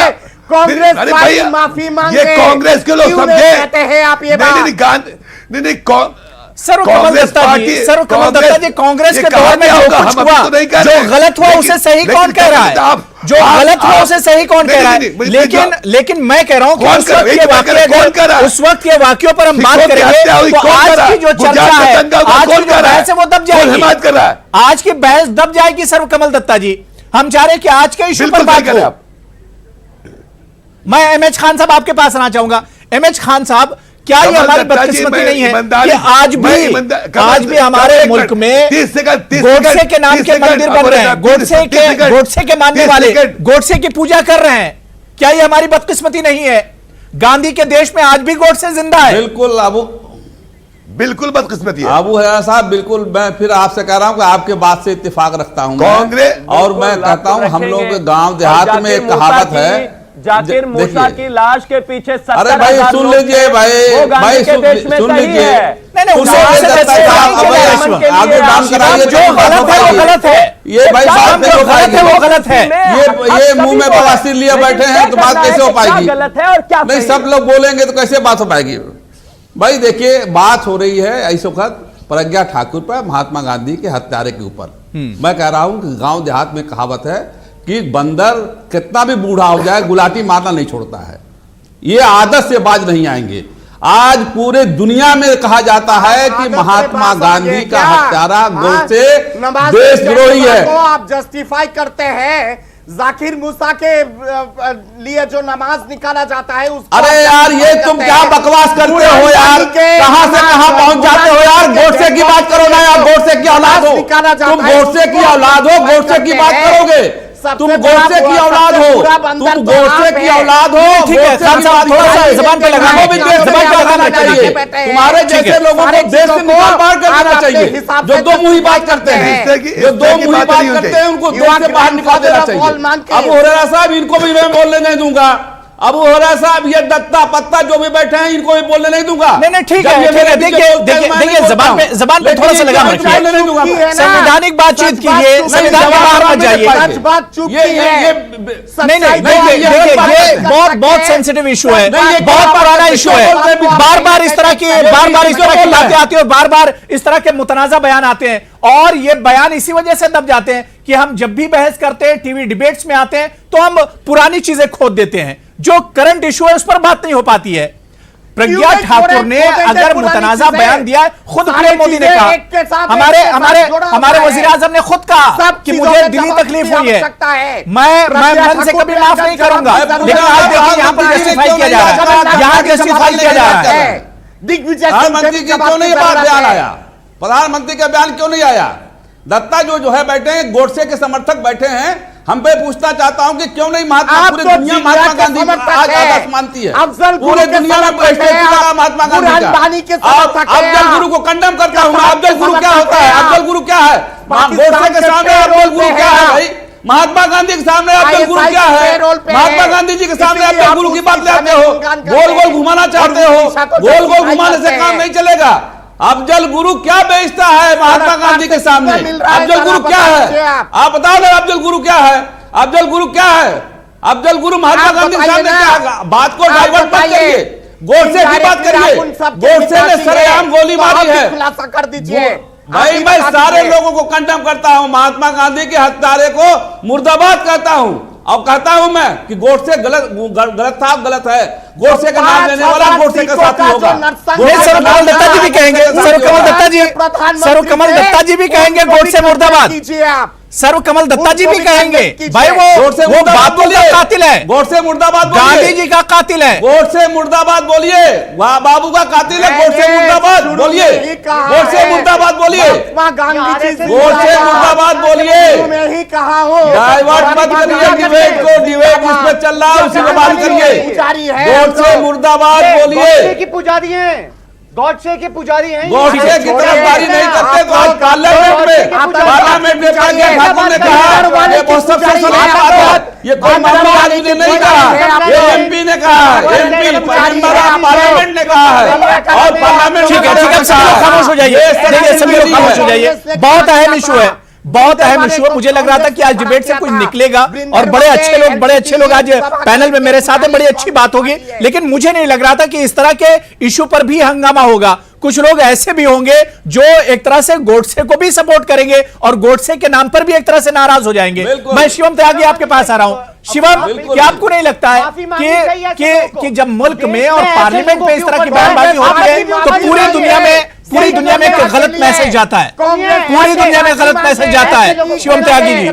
कांग्रेस पार्टी माफी मांगे, ये कांग्रेस के लोग समझे कहते हैं आप ये बात। नहीं सर कमल दत्ता जी कांग्रेस के दौर में जो कुछ हुआ, जो गलत हुआ उसे सही कौन कह रहा है? जो गलत हुआ उसे सही कौन कह रहा है? लेकिन मैं कह रहा हूं कि उस वक्त के वाक्यों पर हम बात करेंगे तो आज की जो चर्चा है, आज की जो बहस है वो दब जाएगी। आज की बहस दब जाएगी सर कमल दत्ता जी। हम चाह रहे हैं कि आज के इश्यू पर बात करें। मैं एमएच खान साहब आपके पास आना चाहूंगा। एमएच खान साहब, क्या ये हमारी बदकिस्मती नहीं है कि आज भी हमारे मुल्क में गोडसे के नाम के मंदिर बन रहे हैं, गोडसे के मानने वाले गोडसे की पूजा कर रहे हैं? क्या ये हमारी बदकिस्मती नहीं है? गांधी के देश में आज भी गोडसे जिंदा है। बिल्कुल बदकिस्मती है अबू हयात साहब, बिल्कुल। मैं फिर आपसे कह रहा हूं कि आपके बात से इत्तेफाक रखता हूं कांग्रेस, और मैं कहता हूं हम लोग गांव देहात में एक कहावत है, जाकिर मूसा की लाश के पीछे 70,000 अरे भाई सुन लीजिए, भाई सुन लीजिए। आगे काम कराइए, जो गलत है वो गलत है। ये भाई बात नहीं हो पाएगी, वो गलत है। ये मुंह में बवासीर लिए बैठे हैं तो बात कैसे हो पाएगी? गलत है और क्या नहीं, सब लोग बोलेंगे तो कैसे बात हो पाएगी? भाई देखिए, बात हो रही है इस वक्त प्रज्ञा ठाकुर पर, महात्मा गांधी के हत्यारे के ऊपर। मैं कह रहा हूं कि गांव देहात में कहावत है कि बंदर कितना भी बूढ़ा हो जाए गुलाटी मारना नहीं छोड़ता है। ये आदत से बाज नहीं आएंगे। आज पूरे दुनिया में कहा जाता है कि महात्मा गांधी का हत्यारा गोडसे देशद्रोही है। तो आप जस्टिफाई करते हैं जाकिर मूसा के लिए जो नमाज निकाला जाता है उसको। अरे यार, ये तुम क्या बकवास करते हो यार? कहां से कहां पहुंच जाते हो यार? गोडसे की बात करो ना यार, गोडसे की औलाद हो तुम, गोडसे की औलाद हो, गोडसे की बात करोगे तुम, गोडसे की औलाद हो तुम, गोडसे की औलाद हो। ठीक है खान साहब, थोड़ा सा जबान पे लगाना चाहिए। तुम्हारे जैसे लोगों को देश से निकाल बाहर कर देना चाहिए। जो दो मुंही बात करते हैं, जो दो मुंही बात करते हैं, उनको देश से बाहर निकाल देना चाहिए। अबू हुरैरा साहब, इनको भी मैं बोलने नहीं दूंगा। अबू हुरैरा साहब, ये दत्ता पत्ता जो भी बैठे हैं, इनको भी बोलने नहीं दूंगा। नहीं ठीक है, देखिए जबान पे थोड़ा सा लगाम रखिए। संवैधानिक बातचीत कीजिए, संविधान के बाहर मत जाइए। ये बहुत सेंसिटिव इशू है, बहुत पुराना इशू है। बार बार इस तरह की बातें आती है और बार बार इस तरह के मुतनाज़ा बयान आते हैं, और ये बयान इसी वजह से दब जाते हैं कि हम जब भी बहस करते हैं, टीवी डिबेट्स में आते हैं, तो हम पुरानी चीजें खोद देते हैं। जो करंट इशू है उस पर बात नहीं हो पाती है। प्रज्ञा ठाकुर ने अगर मुतनाज़ा बयान दिया है, खुद पीएम मोदी ने कहा, हमारे वजीर आजम ने खुद कहा कि मुझे दिली तकलीफ हुई है, मैं मन से कभी माफ नहीं करूंगा। लेकिन आज देखिए यहाँ पर जस्टिफाई किया जा रहा है, यहाँ जस्टिफाई किया जा रहा है। प्रधानमंत्री का क्यों नहीं बात बयान आया? प्रधानमंत्री का बयान क्यों नहीं आया? दत्ता जो है बैठे हैं, गोडसे के समर्थक बैठे हैं, हम पे पूछना चाहता हूं कि क्यों नहीं पूरी दुनिया महात्मा गांधी आज आदर्श मानती है। पूरे दुनिया में महात्मा गांधी का अफजल गुरु को कंडम करता हूं। अफजल गुरु क्या होता है? अफजल गुरु क्या है? गोडसे के सामने अफजल गुरु क्या है भाई? महात्मा गांधी के सामने अफजल गुरु क्या है? महात्मा गांधी जी के सामने अफजल गुरु की बात लाते हो, गोल गोल घुमाना चाहते हो। गोल गोल घुमाने से काम नहीं चलेगा। अफजल गुरु क्या बेचता है महात्मा गांधी के सामने? अफजल गुरु क्या है? आप बताओ ना, अफजल गुरु क्या है? अफजल गुरु क्या है? अफजल गुरु महात्मा गांधी के सामने क्या? बात को डाइवर्ट मत करिए, गोडसे की बात करिए। गोडसे ने सरेआम गोली मारी है। खुलासा कर दीजिए भाई मैं सारे लोगों को कंडेम करता हूं, महात्मा गांधी के हत्यारे को मुर्दाबाद कहता हूं, और कहता हूं मैं कि गोडसे गलत था, गलत है। गोडसे का नाम लेने वाला गोडसे का साथी होगा। कमल दत्ता जी भी कहेंगे, कमल दत्ता जी, कमल दत्ता जी भी कहेंगे गोडसे मुर्दाबाद। कमल दत्ता जी भी कहेंगे भाई वो बापू का कातिल है, गोडसे मुर्दाबाद बोलिए। गांधी जी का कातिल है, गोडसे मुर्दाबाद बोलिए। वहां बाबू का कातिल है, गोडसे मुर्दाबाद बोलिए। गोडसे मुर्दाबाद बोलिए, गोडसे मुर्दाबाद बोलिए। मैं ही कहा हूँ, डाइवर्ट मत करिए डिबेट को, डिबेट इस पे चल रहा है, उसी को बात करिए। गोडसे मुर्दाबाद बोलिए। की पुजारी हैं, गॉडसे के पुजारी हैं। गॉडसे की तरफदारी नहीं करते तो आज पार्लियामेंट में प्रज्ञा ठाकुर ने कहा, ये बहुत सबसे सलाह बात है, ये कोई मामला आदमी ने नहीं कहा, ये एमपी ने कहा है, एमपी मेंबर ऑफ पार्लियामेंट ने कहा है, और पार्लियामेंट। ठीक है, सभी लोग खामोश हो जाइए, सभी लोग खामोश हो जाइए। बहुत अहम इशू है, बहुत अहम इशू है। मुझे लग रहा था कि आज डिबेट से कुछ निकलेगा और बड़े अच्छे लोग आज पैनल में मेरे साथ हैं, बड़ी अच्छी बात होगी, लेकिन मुझे नहीं लग रहा था कि इस तरह के इशू पर भी हंगामा होगा। कुछ लोग ऐसे भी होंगे जो एक तरह से गोडसे को भी सपोर्ट करेंगे और गोडसे के नाम पर भी एक तरह से नाराज हो जाएंगे। मैं शिवम त्यागी आपके पास आ रहा हूं। शिवम, क्या आपको नहीं लगता है कि जब मुल्क में और पार्लियामेंट में इस तरह की बयानबाजी होती है तो पूरी दुनिया में एक गलत मैसेज जाता है, पूरी दुनिया में गलत मैसेज जाता है? शिवम त्यागी जी,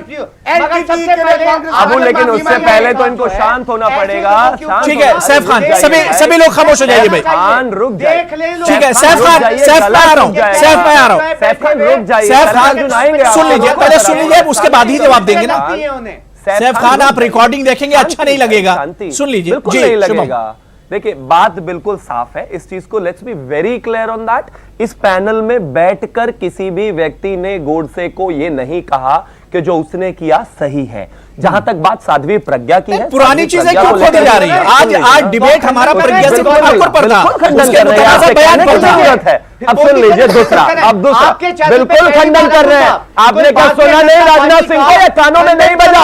अबू, लेकिन उससे पहले तो इनको शांत होना पड़ेगा। ठीक है सैफ खान, सभी लोग खामोश हो जाइए भाई। खान रुक जाए, ठीक है सैफ खान, मैं आ रहा हूं, सैफ खान रुक जाइए, सैफ खान सुन लीजिए, पहले सुन लीजिए, उसके बाद ही जवाब देंगे ना। सैफ खान आप रिकॉर्डिंग देखेंगे, अच्छा नहीं लगेगा, सुन लीजिए। बिल्कुल नहीं लगेगा। देखिए बात बिल्कुल साफ है इस चीज को, let's be very clear on that. इस पैनल में बैठकर किसी भी व्यक्ति ने गोडसे को यह नहीं कहा कि जो उसने किया सही है। जहां तक बात साध्वी प्रज्ञा की है, पुरानी चीजें क्यों खोदी जा रही है? आज डिबेट हमारा प्रज्ञा सिंह ठाकुर पर था, उसके मुताबिक बयान पर जरूरत है। अब सुन लीजिए दूसरा, बिल्कुल खंडन कर रहे हैं। आपने क्या सुना नहीं राजनाथ सिंह को? या कानों में नहीं बजा,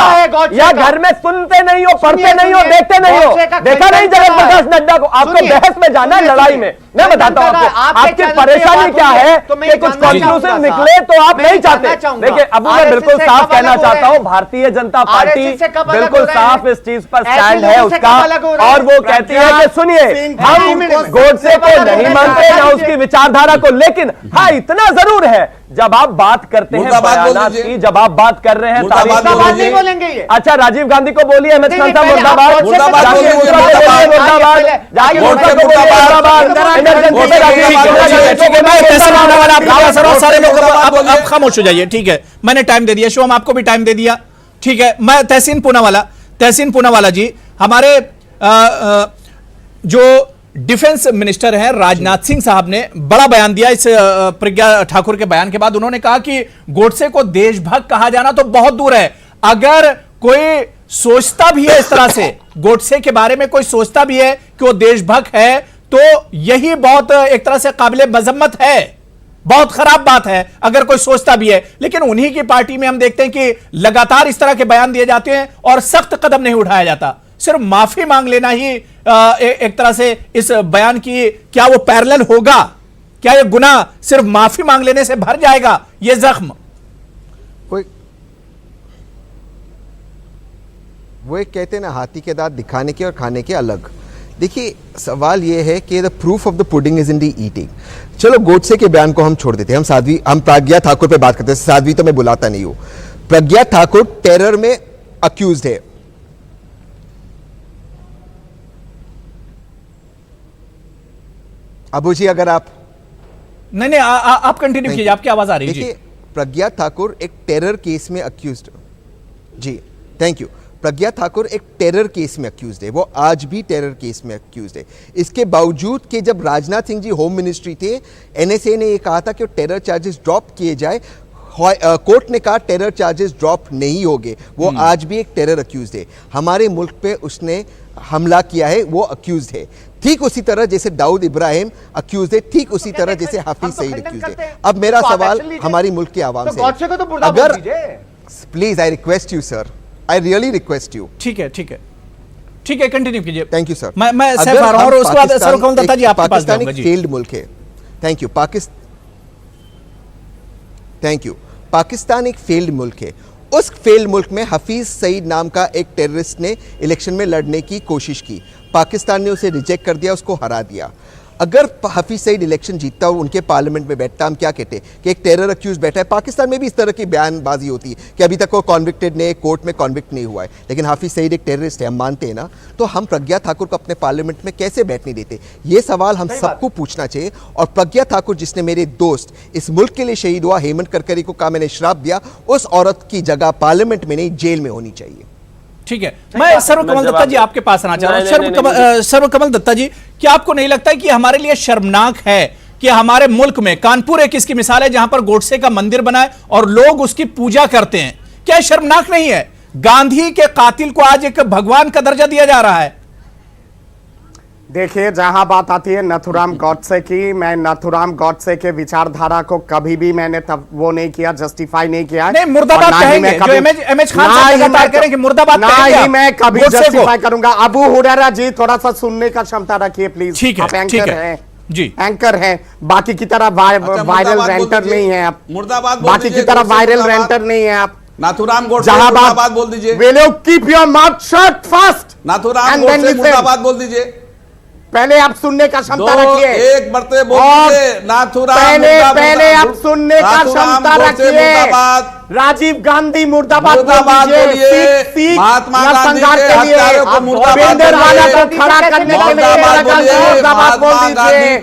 या घर में सुनते नहीं हो, पढ़ते नहीं हो, देखते नहीं हो, देखा नहीं जगत प्रकाश नड्डा को? आपको बहस में जाना है, लड़ाई में। मैं बताता हूं आपको, आपकी परेशानी क्या है कि कुछ कंक्लूसिव निकले तो आप नहीं चाहते। देखिए अब मैं बिल्कुल साफ कहना चाहता हूं, भारतीय जनता पार्टी बिल्कुल साफ इस चीज पर स्टैंड है उसका, और वो कहती है कि सुनिए हम गोडसे को नहीं मानते ना उसकी विचारधारा को, लेकिन हाँ इतना जरूर है जब आप बात करते हैं बयानात की, जब आप बात कर रहे हैं नहीं बोलेंगे ये। अच्छा राजीव गांधी को बोलिए, अहमद खान साहब मुर्दाबाद, सारे लोग अब खामोश हो जाइए। ठीक है, मैंने टाइम दे दिया, शिवम आपको भी टाइम दे दिया। ठीक है, मैं तहसीन पूनावाला जी, हमारे जो डिफेंस मिनिस्टर हैं राजनाथ सिंह साहब ने बड़ा बयान दिया इस प्रज्ञा ठाकुर के बयान के बाद। उन्होंने कहा कि गोडसे को देशभक्त कहा जाना तो बहुत दूर है, अगर कोई सोचता भी है इस तरह से, गोडसे के बारे में कोई सोचता भी है कि वो देशभक्त है, तो यही बहुत एक तरह से काबिले मजम्मत है, बहुत खराब बात है अगर कोई सोचता भी है। लेकिन उन्हीं की पार्टी में हम देखते हैं कि लगातार इस तरह के बयान दिए जाते हैं और सख्त कदम नहीं उठाया जाता। सिर्फ माफी मांग लेना ही एक तरह से इस बयान की, क्या वो पैरेलल होगा? क्या ये गुनाह सिर्फ माफी मांग लेने से भर जाएगा? ये जख्म वो एक कहते हैं ना, हाथी के दांत दिखाने के और खाने के अलग। देखिए सवाल ये है कि the proof of the pudding is in the eating. चलो गोडसे के बयान को हम छोड़ देते हैं, हम प्रज्ञा ठाकुर पे बात करते हैं। साध्वी तो मैं बुलाता नहीं हूं। प्रज्ञा ठाकुर टेरर में अक्यूज्ड है। अबू जी अगर आप नहीं आप कंटिन्यू कीजिए, आपकी आवाज आ रही है। देखिए प्रज्ञा ठाकुर एक टेरर केस में accused, ji thank you. Pragya Thakur एक टेरर केस में अक्यूज्ड है, वो आज भी टेरर केस में अक्यूज्ड है। इसके बावजूद कि जब राजनाथ सिंह जी होम मिनिस्ट्री थे, एनएसए ने ये कहा था कि टेरर चार्जेस ड्रॉप किए जाए। कोर्ट ने कहा टेरर चार्जेस ड्रॉप नहीं होंगे, वो आज भी एक टेरर अक्यूज्ड है। हमारे मुल्क पे उसने हमला किया है, वो अक्यूज्ड है। ठीक उसी तरह जैसे दाऊद इब्राहिम अक्यूज है, ठीक उसी तरह जैसे हाफिज सईद अक्यूज है। अब मेरा सवाल हमारी मुल्क के आवाम से, अगर please I request you sir, I really request you. ठीक है, ठीक है, ठीक है, कंटिन्यू कीजिए। Thank you sir. मैं सैफ आ रहा हूं और उसके बाद सरवकमल दत्ता जी आपके पास पाकिस्तान एक फेल्ड मुल्क है। Thank you. Thank you. Pakistan एक फेल्ड मुल्क है। उस फेल्ड मुल्क में हफीज सईद नाम का एक टेररिस्ट ने इलेक्शन में लड़ने की कोशिश की, पाकिस्तान ने उसे रिजेक्ट कर दिया, उसको हरा दिया। अगर हफीज सईद इलेक्शन जीतता हो, उनके पार्लियामेंट में बैठता, हम क्या कहते कि एक टेरर अक्यूज बैठा है। पाकिस्तान में भी इस तरह की बयानबाजी होती है कि अभी तक वो कॉन्विक्टेड नहीं, कोर्ट में कॉन्विक्ट नहीं हुआ है, लेकिन हाफिज सईद एक टेररिस्ट है, हम मानते हैं ना। तो हम प्रज्ञा ठाकुर को अपने पार्लियामेंट में कैसे बैठने देते? ये सवाल हम सबको पूछना चाहिए। और प्रज्ञा ठाकुर, जिसने मेरे दोस्त इस मुल्क के लिए शहीद हुआ, हेमंत करकरी को कहा मैंने श्राप दिया, उस औरत की जगह पार्लियामेंट में नहीं जेल में होनी चाहिए। ठीक है, मैं सर्वकमल दत्ता जी आपके पास आना चाह रहा हूं। सर्वकमल दत्ता जी, क्या आपको नहीं लगता है कि हमारे लिए शर्मनाक है कि हमारे मुल्क में कानपुर एक इसकी मिसाल है जहां पर गोडसे का मंदिर बना है और लोग उसकी पूजा करते हैं? क्या शर्मनाक नहीं है? गांधी के कातिल को आज एक भगवान का दर्जा दिया जा रहा है। देखिए, जहां बात आती है नथुराम गॉडसे की, मैं नथुराम गॉडसे के विचारधारा को कभी भी मैंने तब वो नहीं किया, जस्टिफाई नहीं किया। नहीं, मुर्दाबाद कहेंगे, जो एमएच खान साहब लगातार कह रहे हैं कि मुर्दाबाद कहेंगे, नहीं मैं कभी जस्टिफाई करूंगा। अबू हुरैरा जी, थोड़ा सा सुनने का क्षमता रखिए प्लीज। ठीक है, आप एंकर हैं जी, एंकर हैं, बाकी की तरह वायरल रेंटर नहीं है आप, मुर्दाबाद बाकी की तरह वायरल रेंटर नहीं है आप। नाथुराम गोडसे जहां मुर्दाबाद बोल दीजिए। Will you keep your mouth shut first? Nathuram Godse मुर्दाबाद बोल दीजिए। पहले आप सुनने का क्षमता रखिए, एक मरते बोल दीजिए। नाथुराम पहले आप सुनने का क्षमता रखिए। राजीव गांधी मुर्दाबाद बोलिए। महात्मा गांधी के हत्यारों को भिंडरवाला को खड़ा करने के लिए मुर्दाबाद बोल दीजिए।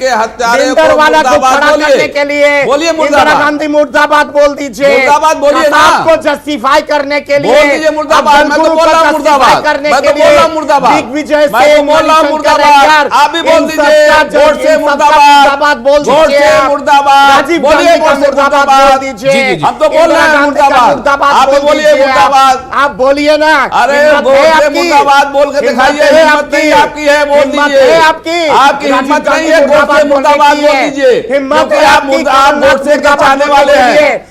भिंडरवाला को खड़ा करने के लिए बोलिए इंदिरा गांधी मुर्दाबाद बोल दीजिए। मुर्दाबाद बोलिए ना, आपको जस्टिफाई करने के लिए बोल दीजिए मुर्दाबाद। मैं तो बोल रहा हूं मुर्दाबाद, करने मैं के तो बोल रहा हूं लिए मुर्दाबाद, दिग्विजय मैं तो बोल रहा हूं मुर्दाबाद। आप भी बोल दीजिए गोडसे मुर्दाबाद, बोल गोडसे मुर्दाबाद, राजीव बोलिए गांधी का मुर्दाबाद बोल दीजिए। हम तो बोल रहे हैं मुर्दाबाद, आप बोलिए मुर्दाबाद। आप बोलिए ना। अरे गोडसे मुर्दाबाद बोल के दिखाइए, हिम्मत नहीं आपकी है, बोल दीजिए। आपकी हिम्मत नहीं है, गोडसे मुर्दाबाद बोल दीजिए, क्योंकि आप गोडसे के चाहने वाले हैं।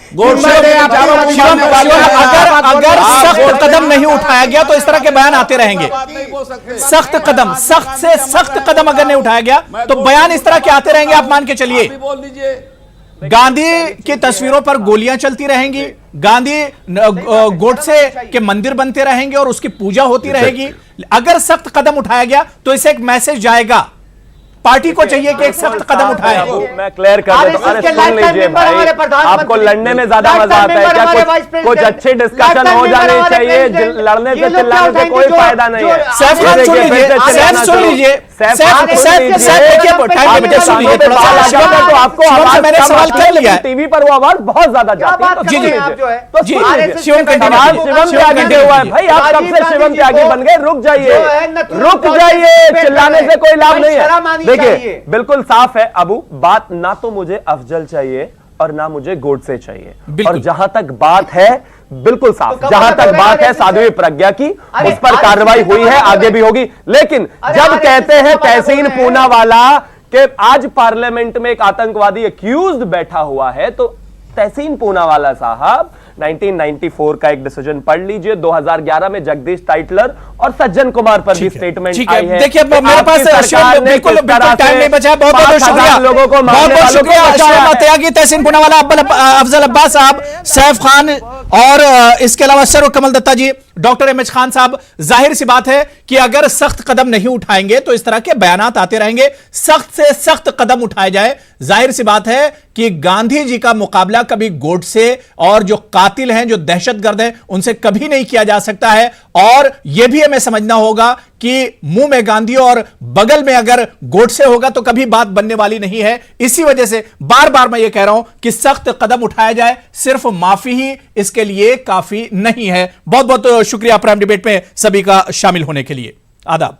अगर सख्त कदम नहीं उठाया गया तो इस तरह के बयान आते रहेंगे। सख्त कदम, सख्त से सख्त कदम अगर नहीं उठाया गया तो बयान इस तरह के आते रहेंगे। आप मान के चलिए, बोल दीजिए। गांधी की तस्वीरों पर गोलियां चलती रहेंगी, गांधी गोडसे के मंदिर बनते रहेंगे और उसकी पूजा होती रहेगी। अगर सख्त कदम उठाया गया तो इसे एक मैसेज जाएगा, पार्टी को चाहिए कि एक सख्त कदम उठाए। मैं क्लियर कर देता हूं। अरे सुन लीजिए भाई, आपको लड़ने में ज्यादा मजा आता है क्या? कुछ अच्छे डिस्कशन हो जाने चाहिए, लड़ने से चिल्लाने से कोई फायदा नहीं है। सैफ खान सुन लीजिए, सैफ सुन लीजिए, तो आपको आवाज मैंने सवाल कर लिया, टीवी पर वो आवाज बहुत ज्यादा जाती है। जी जी जी, शिवम त्यागी दे हुआ है भाई, आप कब से शिवम त्यागी बन गए? रुक जाइए, रुक जाइए, चिल्लाने से कोई लाभ नहीं है। देखिए, बिल्कुल साफ है अबू, बात ना तो मुझे अफजल चाहिए और ना मुझे गोडसे चाहिए। और जहां तक बात है, बिल्कुल साफ, जहां तक बात है साध्वी प्रज्ञा की, उस पर कार्रवाई हुई है, आगे भी होगी। लेकिन जब कहते हैं तहसीन पूनावाला के आज पार्लियामेंट में एक आतंकवादी एक्यूज्ड बैठा हुआ है, तो तहसीन पूनावाला साहब 1994 का एक डिसीजन पढ़ लीजिए। 2011 में जगदीश टाइटलर और सज्जन कुमार पर भी स्टेटमेंट आई है। देखिए, मेरे पास बिल्कुल टाइम नहीं बचा है। बहुत बहुत शुक्रिया, लोगों को, बहुत बहुत शुक्रिया शिवम त्यागी, तहसीन पूनावाला, अफजल अब्बास साहब, सैफ खान और इसके अलावा सर्वकमल दत्ता जी, डॉक्टर एमएच खान साहब। जाहिर सी बात है कि अगर सख्त कदम नहीं उठाएंगे तो इस तरह के बयानात आते रहेंगे। सख्त से सख्त कदम उठाए जाए। जाहिर सी बात है कि गांधी जी का मुकाबला कभी गोडसे और जो कातिल हैं, जो दहशतगर्द हैं, उनसे कभी नहीं किया जा सकता है। और यह भी हमें समझना होगा कि मुंह में गांधी और बगल में अगर गोडसे होगा तो कभी बात बनने वाली नहीं है। इसी वजह से बार बार मैं ये कह रहा हूं कि सख्त कदम उठाया जाए, सिर्फ माफी ही इसके लिए काफी नहीं है। बहुत बहुत शुक्रिया प्राइम डिबेट में सभी का शामिल होने के लिए। आदाब।